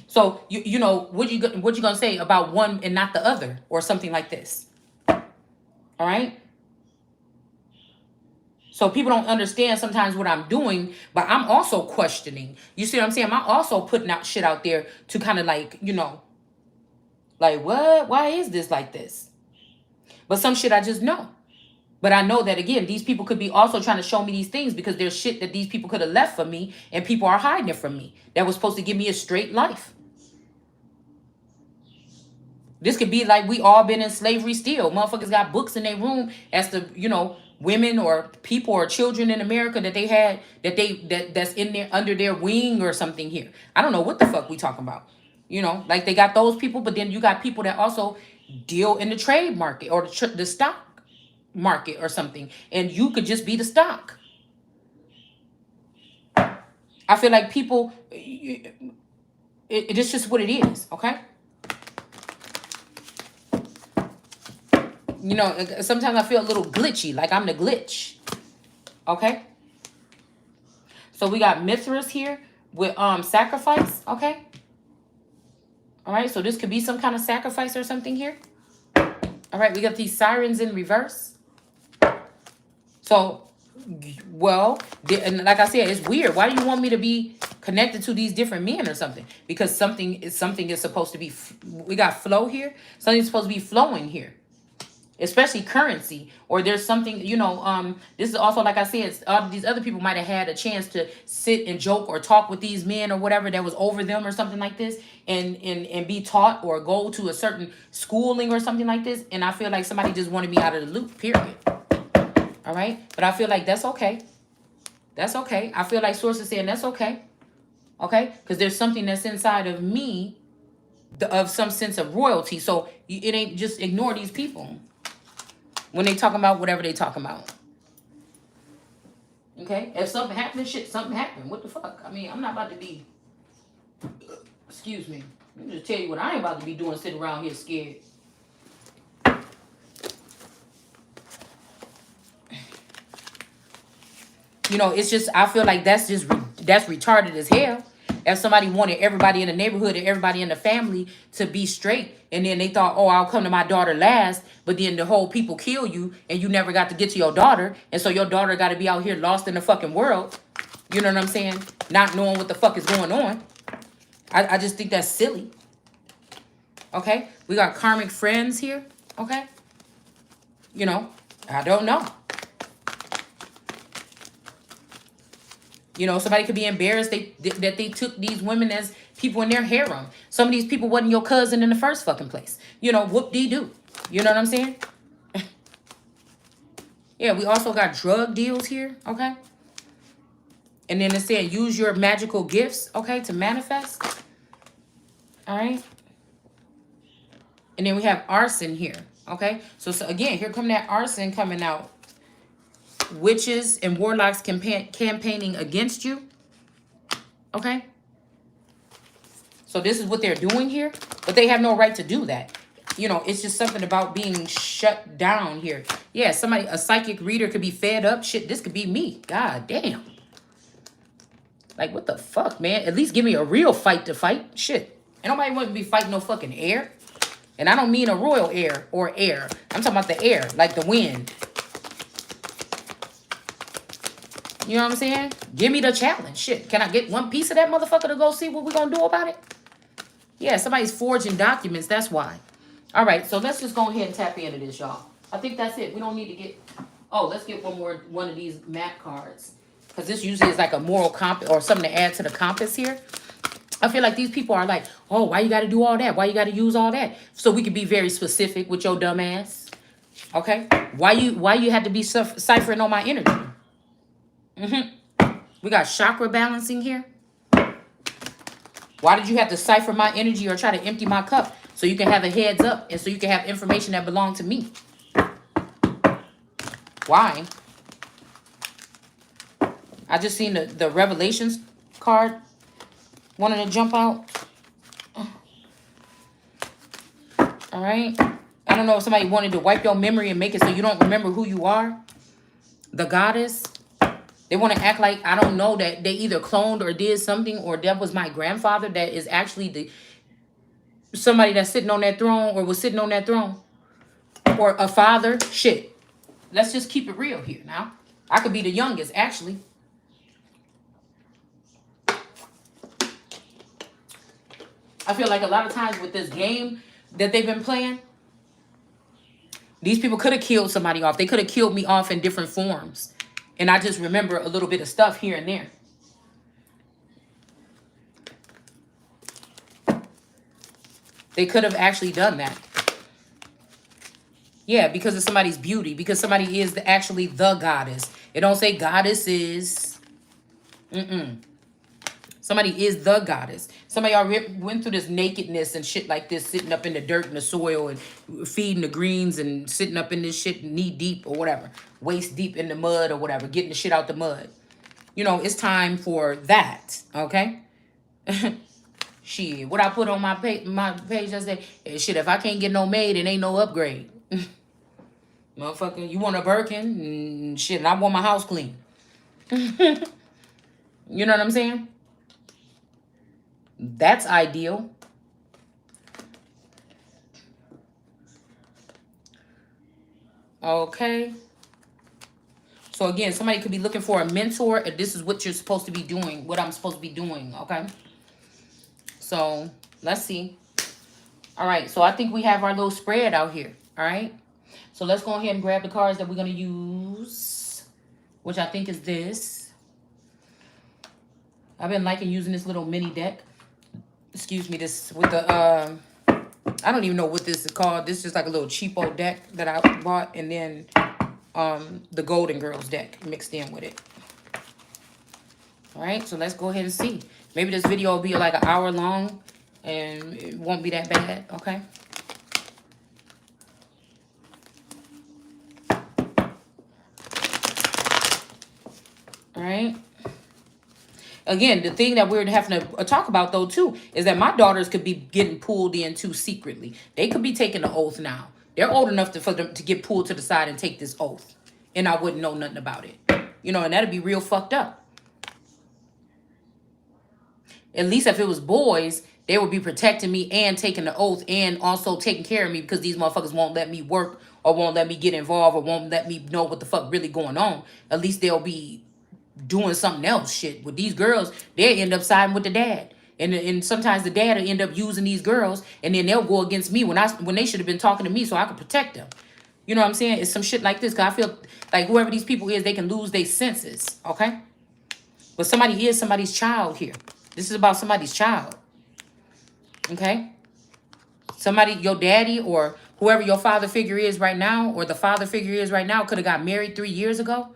So you know what you gonna say about one and not the other or something like this. All right? So people don't understand sometimes what I'm doing, but I'm also questioning. You see what I'm saying? I'm also putting out shit out there to kind of like, you know, like what? Why is this like this? But some shit I just know. But I know that, again, these people could be also trying to show me these things because there's shit that these people could have left for me and people are hiding it from me. That was supposed to give me a straight life. This could be like we all been in slavery still. Motherfuckers got books in their room as to, you know, women or people or children in America that they had, that's in there under their wing or something here. I don't know what the fuck we talking about. You know, like they got those people, but then you got people that also deal in the trade market or the stock market or something, and you could just be the stock. I feel like people, it's just what it is, okay? You know, sometimes I feel a little glitchy, like I'm the glitch, okay? So we got Mithras here with sacrifice, okay? All right, so this could be some kind of sacrifice or something here. All right, we got these sirens in reverse. So, well, and like I said, it's weird. Why do you want me to be connected to these different men or something? Because something is supposed to be, we got flow here. Something's supposed to be flowing here. Especially currency, or there's something, you know, this is also, like I said, all these other people might have had a chance to sit and joke or talk with these men or whatever that was over them or something like this, and be taught or go to a certain schooling or something like this. And I feel like somebody just wanted me out of the loop, period. All right, but I feel like that's okay. That's okay. I feel like sources saying that's okay. Okay, because there's something that's inside of me of some sense of royalty. So it ain't just ignore these people when they talking about whatever they talking about. Okay? If something happened, shit, something happened. What the fuck? I mean, I'm not about to be, excuse me. Let me just tell you what I ain't about to be doing, sitting around here scared. You know, it's just, I feel like that's retarded as hell. If somebody wanted everybody in the neighborhood and everybody in the family to be straight, and then they thought, oh, I'll come to my daughter last, but then the whole people kill you, and you never got to get to your daughter, and so your daughter got to be out here lost in the fucking world. You know what I'm saying? Not knowing what the fuck is going on. I just think that's silly. Okay? We got karmic friends here. Okay? You know, I don't know. You know, somebody could be embarrassed that they took these women as people in their harem. Some of these people wasn't your cousin in the first fucking place. You know, whoop-dee-doo. You know what I'm saying? Yeah, we also got drug deals here, okay? And then it said, use your magical gifts, okay, to manifest. All right? And then we have arson here, okay? So again, here come that arson coming out. Witches and warlocks campaigning against you. Okay? So this is what they're doing here. But they have no right to do that. You know, it's just something about being shut down here. Yeah, somebody, a psychic reader could be fed up. Shit, this could be me. God damn. Like, what the fuck, man? At least give me a real fight to fight. Shit. Ain't nobody want to be fighting no fucking air. And I don't mean a royal air or air. I'm talking about the air, like the wind. You know what I'm saying? Give me the challenge. Shit. Can I get one piece of that motherfucker to go see what we're going to do about it? Yeah, somebody's forging documents. That's why. All right. So let's just go ahead and tap into this, y'all. I think that's it. We don't need to get... Oh, let's get one of these map cards. Because this usually is like a moral compass or something to add to the compass here. I feel like these people are like, oh, why you got to do all that? Why you got to use all that? So we can be very specific with your dumb ass. Okay? Why you had to be ciphering on my energy? We got chakra balancing here. Why did you have to cipher my energy or try to empty my cup so you can have a heads up and so you can have information that belongs to me? Why? I just seen the Revelations card wanting to jump out. All right. I don't know if somebody wanted to wipe your memory and make it so you don't remember who you are. The goddess. They want to act like I don't know that they either cloned or did something, or that was my grandfather that is actually somebody that's sitting on that throne or was sitting on that throne. Or a father. Shit. Let's just keep it real here now. I could be the youngest, actually. I feel like a lot of times with this game that they've been playing, these people could have killed somebody off. They could have killed me off in different forms. And I just remember a little bit of stuff here and there. They could have actually done that. Yeah, because of somebody's beauty. Because somebody is actually the goddess. It don't say goddess is. Somebody is the goddess. Somebody already went through this nakedness and shit like this, sitting up in the dirt and the soil and feeding the greens and sitting up in this shit knee deep or whatever, waist deep in the mud or whatever, getting the shit out the mud. You know, it's time for that, okay? Shit, what I put on my page yesterday, shit, if I can't get no maid, it ain't no upgrade. Motherfucker, you want a Birkin? Shit, and I want my house clean. You know what I'm saying? That's ideal. Okay. So again, somebody could be looking for a mentor, and this is what you're supposed to be doing, what I'm supposed to be doing, okay? So let's see. All right, so I think we have our little spread out here, all right? So let's go ahead and grab the cards that we're going to use, which I think is this. I've been liking using this little mini deck. Excuse me, this with the, I don't even know what this is called. This is just like a little cheapo deck that I bought, and then the Golden Girls deck mixed in with it. All right, so let's go ahead and see. Maybe this video will be like an hour long, and it won't be that bad, okay? All right. Again, the thing that we're having to talk about, though, too, is that my daughters could be getting pulled in, too, secretly. They could be taking the oath now. They're old enough for them to get pulled to the side and take this oath. And I wouldn't know nothing about it. You know, and that'd be real fucked up. At least if it was boys, they would be protecting me and taking the oath and also taking care of me, because these motherfuckers won't let me work or won't let me get involved or won't let me know what the fuck really going on. At least they'll be doing something else. Shit, with these girls, they end up siding with the dad, and sometimes the dad will end up using these girls, and then they'll go against me when they should have been talking to me so I could protect them. You know what I'm saying? It's some shit like this, because I feel like whoever these people is, they can lose their senses, okay? But somebody is somebody's child here. This is about somebody's child, okay? Somebody, your daddy or whoever your father figure is right now, or the father figure is right now, could have got married 3 years ago.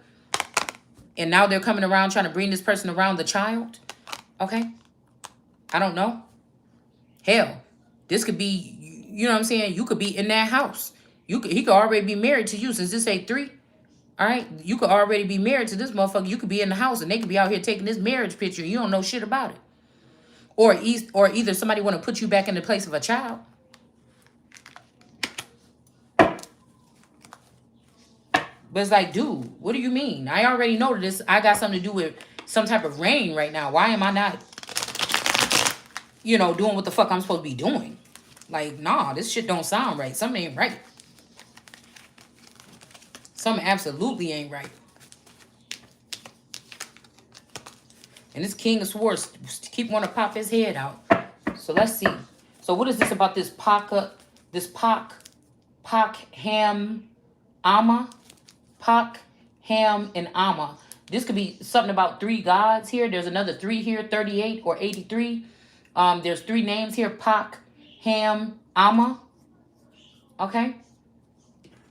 And now they're coming around trying to bring this person around the child. Okay? I don't know. Hell, this could be, you know what I'm saying? You could be in that house. He could already be married to you, since this ain't 3. All right? You could already be married to this motherfucker. You could be in the house, and they could be out here taking this marriage picture, and you don't know shit about it. Or either somebody want to put you back in the place of a child. But it's like, dude, what do you mean? I already know this. I got something to do with some type of rain right now. Why am I not, you know, doing what the fuck I'm supposed to be doing? Like, nah, this shit don't sound right. Something ain't right. Something absolutely ain't right. And this King of Swords keep wanting to pop his head out. So let's see. So what is this about this Pak Ham Amma? Pak, Ham, and Amma. This could be something about 3 gods here. There's another 3 here, 38 or 83. There's 3 names here, Pak, Ham, Amma. Okay?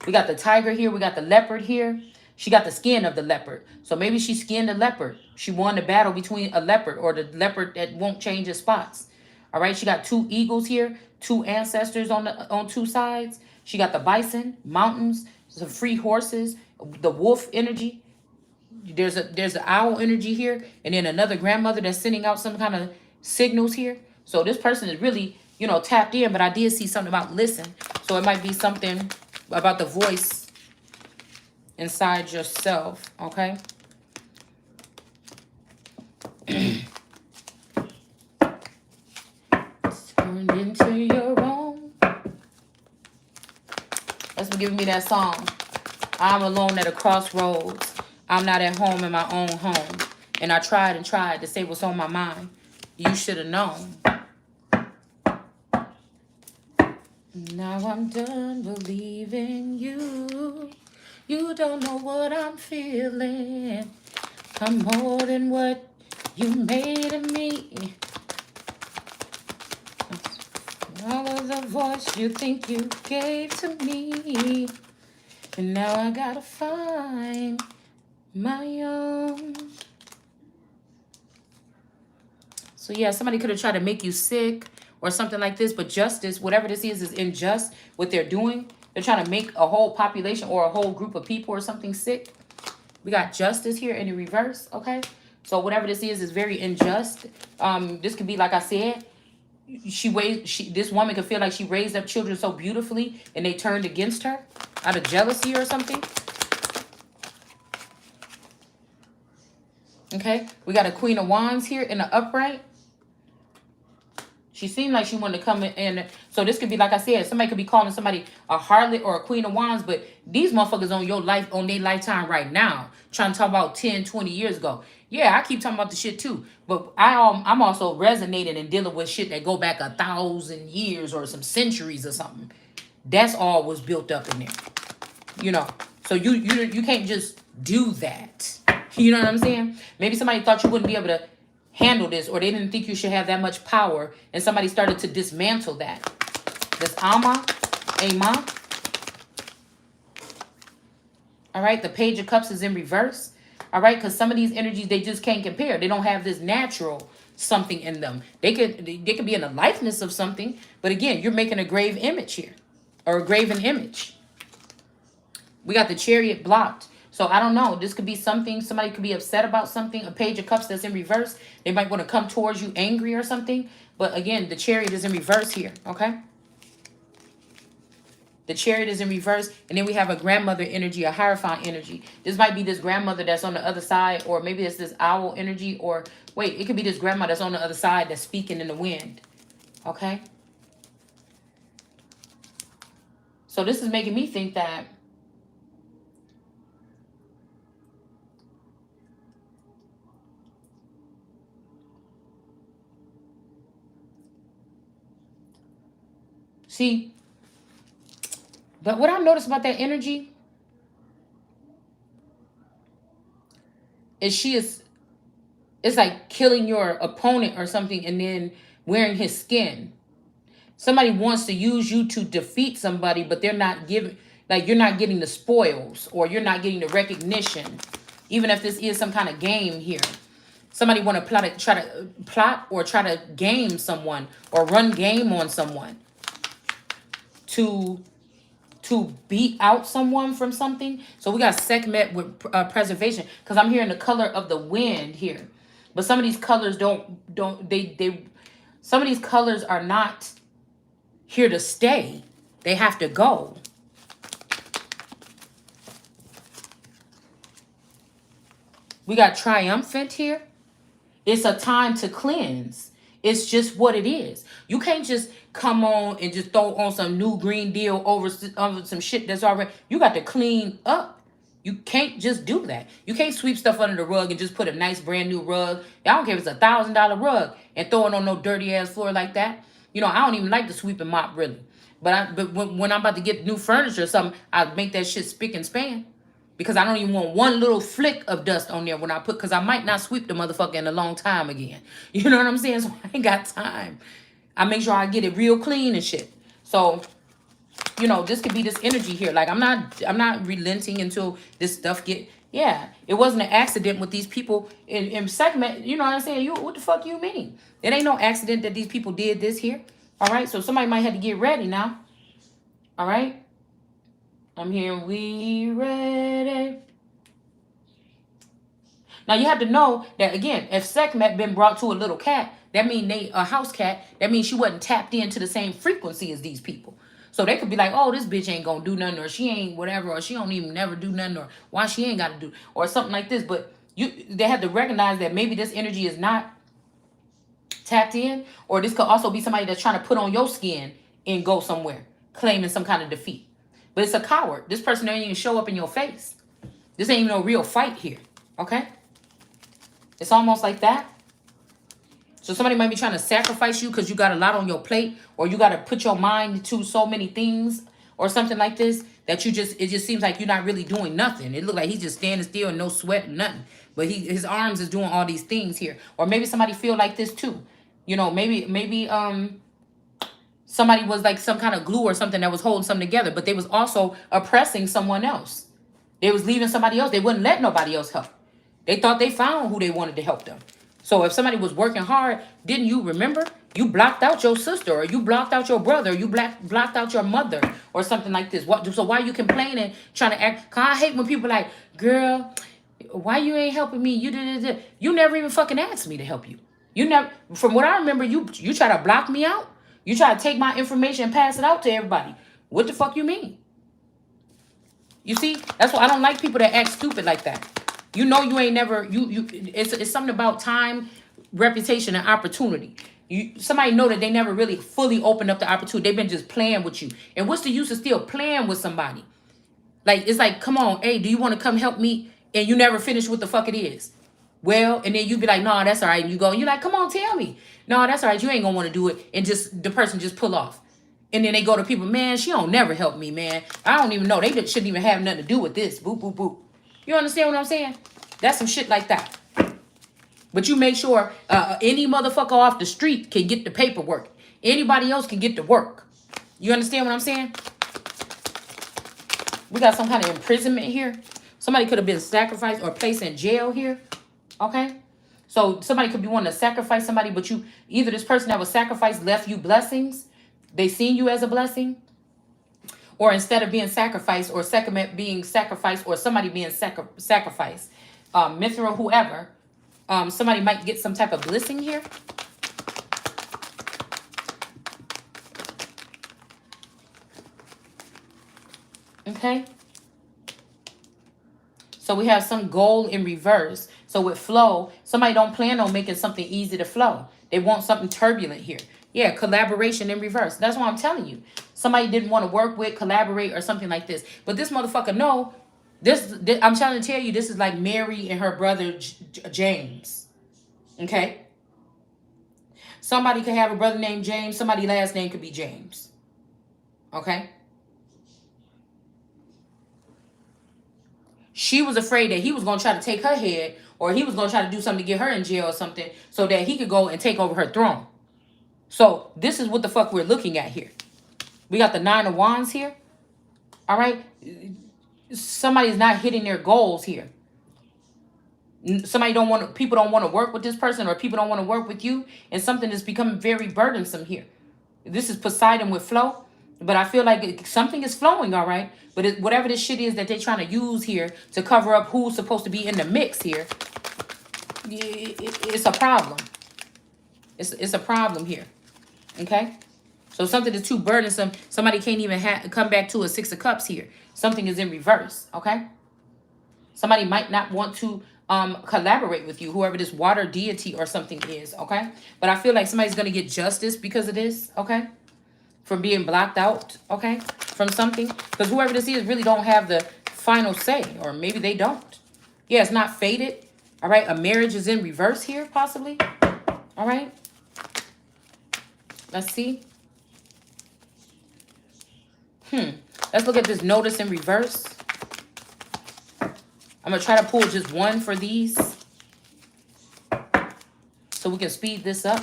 We got the tiger here. We got the leopard here. She got the skin of the leopard. So maybe she skinned a leopard. She won the battle between a leopard, or the leopard that won't change its spots. All right? She got 2 eagles here, 2 ancestors on 2 sides. She got the bison, mountains, some free horses, the wolf energy. There's the owl energy here, and then another grandmother that's sending out some kind of signals here. So this person is really, you know, tapped in, but I did see something about listen. So it might be something about the voice inside yourself, okay? Turn into your own. That's what giving me that song. I'm alone at a crossroads. I'm not at home in my own home. And I tried and tried to say what's on my mind. You should have known. Now I'm done believing you. You don't know what I'm feeling. I'm more than what you made of me. All of the voice you think you gave to me. And now I gotta find my own. So yeah, somebody could have tried to make you sick or something like this, but justice, whatever this is unjust. What they're doing, they're trying to make a whole population or a whole group of people or something sick. We got justice here in the reverse, okay? So whatever this is very unjust. This could be, like I said, this woman could feel like she raised up children so beautifully and they turned against her out of jealousy or something. Okay, we got a Queen of Wands here in the upright. She seemed like she wanted to come in. So this could be, like I said, somebody could be calling somebody a harlot or a Queen of Wands, but these motherfuckers on your life, on their lifetime right now, trying to talk about 10, 20 years ago. Yeah, I keep talking about the shit too. But I'm also resonating and dealing with shit that go back 1,000 years or some centuries or something. That's all was built up in there. You know. So you can't just do that. You know what I'm saying? Maybe somebody thought you wouldn't be able to handle this, or they didn't think you should have that much power, and somebody started to dismantle that. This Ama. All right, the Page of Cups is in reverse. All right, because some of these energies, they just can't compare. They don't have this natural something in them. They could be in the likeness of something, but again, you're making a grave image here, or a graven image. We got the Chariot blocked. So I don't know. This could be something. Somebody could be upset about something. A Page of Cups that's in reverse. They might want to come towards you angry or something. But again, the Chariot is in reverse here. Okay. The Chariot is in reverse. And then we have a grandmother energy, a Hierophant energy. This might be this grandmother that's on the other side. Or maybe it's this owl energy. Or wait, it could be this grandma that's on the other side that's speaking in the wind. Okay. So this is making me think that see, but what I noticed about that energy is it's like killing your opponent or something and then wearing his skin. Somebody wants to use you to defeat somebody, but they're not giving, like you're not getting the spoils or you're not getting the recognition. Even if this is some kind of game here. Somebody want to try to game someone or run game on someone to beat out someone from something. So we got Sekhmet with preservation, because I'm hearing the color of the wind here. But some of these colors some of these colors are not here to stay. They have to go. We got triumphant here. It's a time to cleanse. It's just what it is. You can't just come on and just throw on some new Green Deal over some shit that's already. You got to clean up. You can't just do that. You can't sweep stuff under the rug and just put a nice brand new rug. I don't care if it's $1,000 rug and throw it on no dirty ass floor like that. You know, I don't even like to sweep and mop really. But when I'm about to get new furniture or something, I make that shit spick and span. Because I don't even want one little flick of dust on there when I put, because I might not sweep the motherfucker in a long time again. You know what I'm saying? So I ain't got time. I make sure I get it real clean and shit. So, you know, this could be this energy here. Like I'm not relenting until this stuff yeah. It wasn't an accident with these people in segment. You know what I'm saying? What the fuck you mean? It ain't no accident that these people did this here. All right. So somebody might have to get ready now. All right. I'm hearing we ready. Now you have to know that again, if Sekhmet been brought to a little cat, that means a house cat, that means she wasn't tapped into the same frequency as these people. So they could be like, oh, this bitch ain't gonna do nothing, or she ain't whatever, or she don't even never do nothing, or why she ain't gotta do, or something like this. But they have to recognize that maybe this energy is not tapped in, or this could also be somebody that's trying to put on your skin and go somewhere, claiming some kind of defeat. But it's a coward. This person ain't even show up in your face. This ain't even no real fight here. Okay? It's almost like that. So somebody might be trying to sacrifice you because you got a lot on your plate, or you got to put your mind to so many things or something like this that it just seems like you're not really doing nothing. It looks like he's just standing still and no sweat and nothing. But his arms is doing all these things here. Or maybe somebody feel like this too. You know, maybe somebody was like some kind of glue or something that was holding something together, but they was also oppressing someone else. They was leaving somebody else. They wouldn't let nobody else help. They thought they found who they wanted to help them. So if somebody was working hard, didn't you remember? You blocked out your sister, or you blocked out your brother, or you blocked out your mother, or something like this. So why are you complaining, trying to act? Cause I hate when people like, girl, why you ain't helping me? You never even fucking asked me to help you. You never, from what I remember, you try to block me out. You try to take my information and pass it out to everybody. What the fuck you mean? You see, that's why I don't like people that act stupid like that. You know you ain't never it's something about time, reputation, and opportunity. Somebody know that they never really fully opened up the opportunity. They've been just playing with you. And what's the use of still playing with somebody? Like, it's like, come on, hey, do you want to come help me? And you never finish what the fuck it is. Well, and then you be like, no, that's all right. And you go, you're like, come on, tell me. No, that's all right. You ain't gonna want to do it. And just the person just pull off. And then they go to people, man, she don't never help me, man. I don't even know. They shouldn't even have nothing to do with this. Boop, boop, boop. You understand what I'm saying? That's some shit like that. But you make sure any motherfucker off the street can get the paperwork. Anybody else can get the work. You understand what I'm saying? We got some kind of imprisonment here. Somebody could have been sacrificed or placed in jail here. Okay? So somebody could be wanting to sacrifice somebody, but you, either this person that was sacrificed left you blessings. They seen you as a blessing. Or instead of being sacrificed, or second being sacrificed, or somebody being sacrificed, Mithra, whoever, somebody might get some type of blessing here. Okay. So we have some goal in reverse. So with flow, somebody don't plan on making something easy to flow. They want something turbulent here. Yeah, collaboration in reverse. That's what I'm telling you. Somebody didn't want to work with, collaborate, or something like this. But this motherfucker, no. This I'm trying to tell you, this is like Mary and her brother James. Okay? Somebody could have a brother named James. Somebody's last name could be James. Okay? She was afraid that he was going to try to take her head, or he was going to try to do something to get her in jail or something, so that he could go and take over her throne. So this is what the fuck we're looking at here. We got the 9 of Wands here. All right. Somebody's not hitting their goals here. People don't want to work with this person, or people don't want to work with you. And something is becoming very burdensome here. This is Poseidon with flow. But I feel like something is flowing, all right. But whatever this shit is that they're trying to use here to cover up who's supposed to be in the mix here, it's a problem. It's a problem here. Okay? So something is too burdensome. Somebody can't even come back to a 6 of Cups here. Something is in reverse. Okay? Somebody might not want to collaborate with you, whoever this water deity or something is. Okay? But I feel like somebody's going to get justice because of this. Okay? From being blocked out, okay, from something. Because whoever this is really don't have the final say. Or maybe they don't. Yeah, it's not fated. All right, a marriage is in reverse here, possibly. All right. Let's see. Let's look at this notice in reverse. I'm going to try to pull just one for these, so we can speed this up.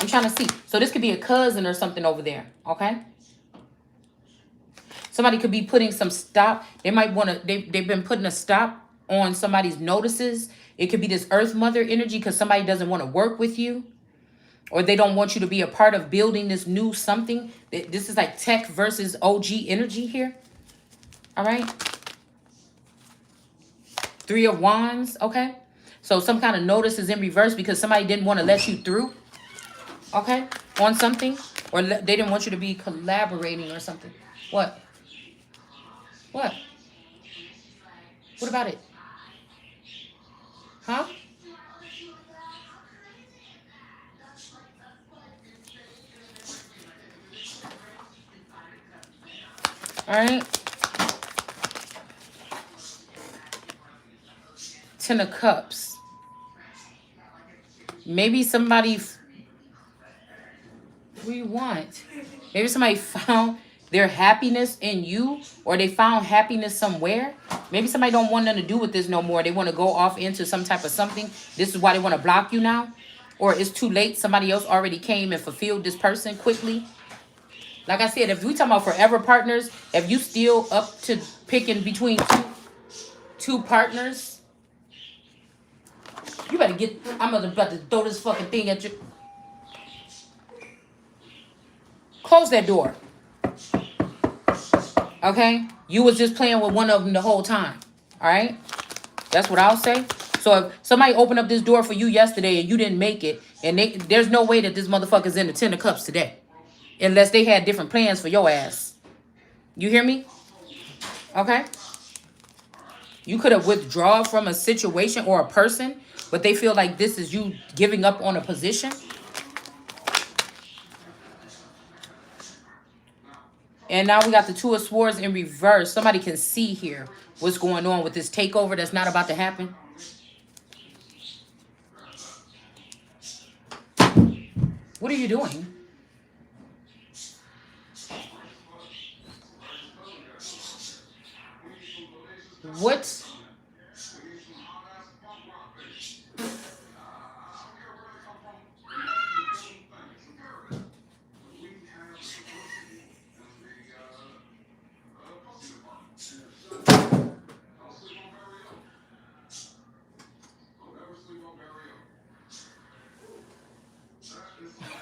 I'm trying to see. So this could be a cousin or something over there. Okay. Somebody could be putting some stop. They might want to, they've been putting a stop on somebody's notices. It could be this earth mother energy because somebody doesn't want to work with you. Or they don't want you to be a part of building this new something. This is like tech versus OG energy here. All right. 3 of Wands. Okay. So some kind of notice is in reverse because somebody didn't want to let you through. Okay, on something, or they didn't want you to be collaborating or something. What? What? What about it? Huh? All right. 10 of Cups. Maybe somebody... What do you want? Maybe somebody found their happiness in you, or they found happiness somewhere. Maybe somebody don't want nothing to do with this no more. They want to go off into some type of something. This is why they want to block you now. Or it's too late. Somebody else already came and fulfilled this person quickly. Like I said, if we talking about forever partners, if you still up to picking between two partners, you better get... I'm about to throw this fucking thing at you. Close that door. Okay? You was just playing with one of them the whole time. All right? That's what I'll say. So if somebody opened up this door for you yesterday and you didn't make it, and there's no way that this motherfucker's in the 10 of Cups today. Unless they had different plans for your ass. You hear me? Okay? You could have withdrawn from a situation or a person, but they feel like this is you giving up on a position. And now we got the Two of Swords in reverse. Somebody can see here what's going on with this takeover that's not about to happen. What are you doing? What?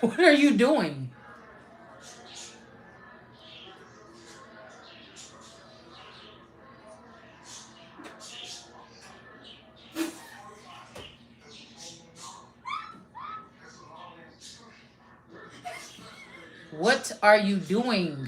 What are you doing? What are you doing?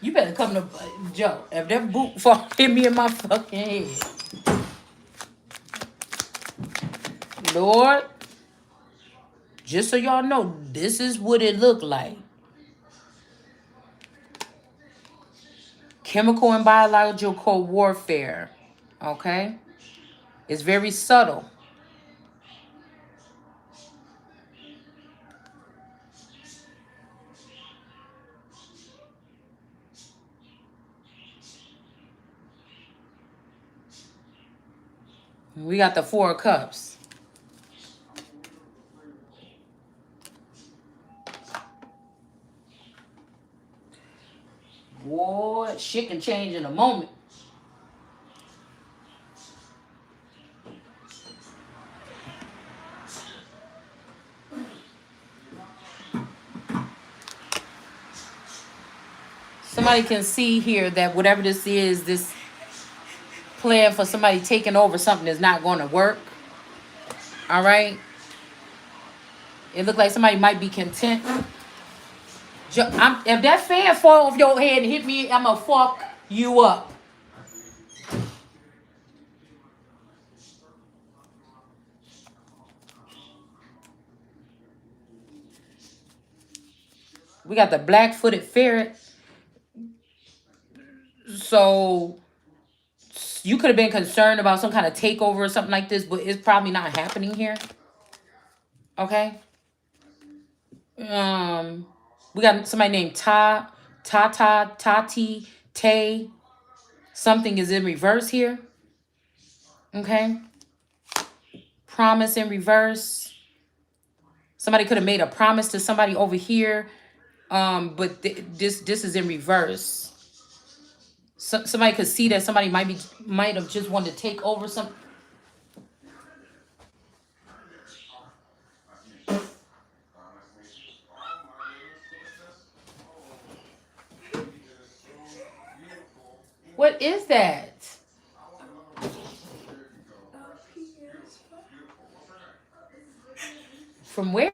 You better come to Joe. If that boot fall hit me in my fucking head, Lord, just so y'all know, this is what it looked like. Chemical and biological warfare. Okay? It's very subtle. We got the Four of Cups. Boy, shit can change in a moment. Somebody can see here that whatever this is, this plan for somebody taking over something is not going to work. All right? It looked like somebody might be content. If that fan fall off your head and hit me, I'm going to fuck you up. We got the black-footed ferret. So you could have been concerned about some kind of takeover or something like this, but it's probably not happening here. Okay? We got somebody named Tati, Tay. Something is in reverse here. Okay? Promise in reverse. Somebody could have made a promise to somebody over here. But this is in reverse. Somebody could see that somebody might have just wanted to take over some. What is that? From where?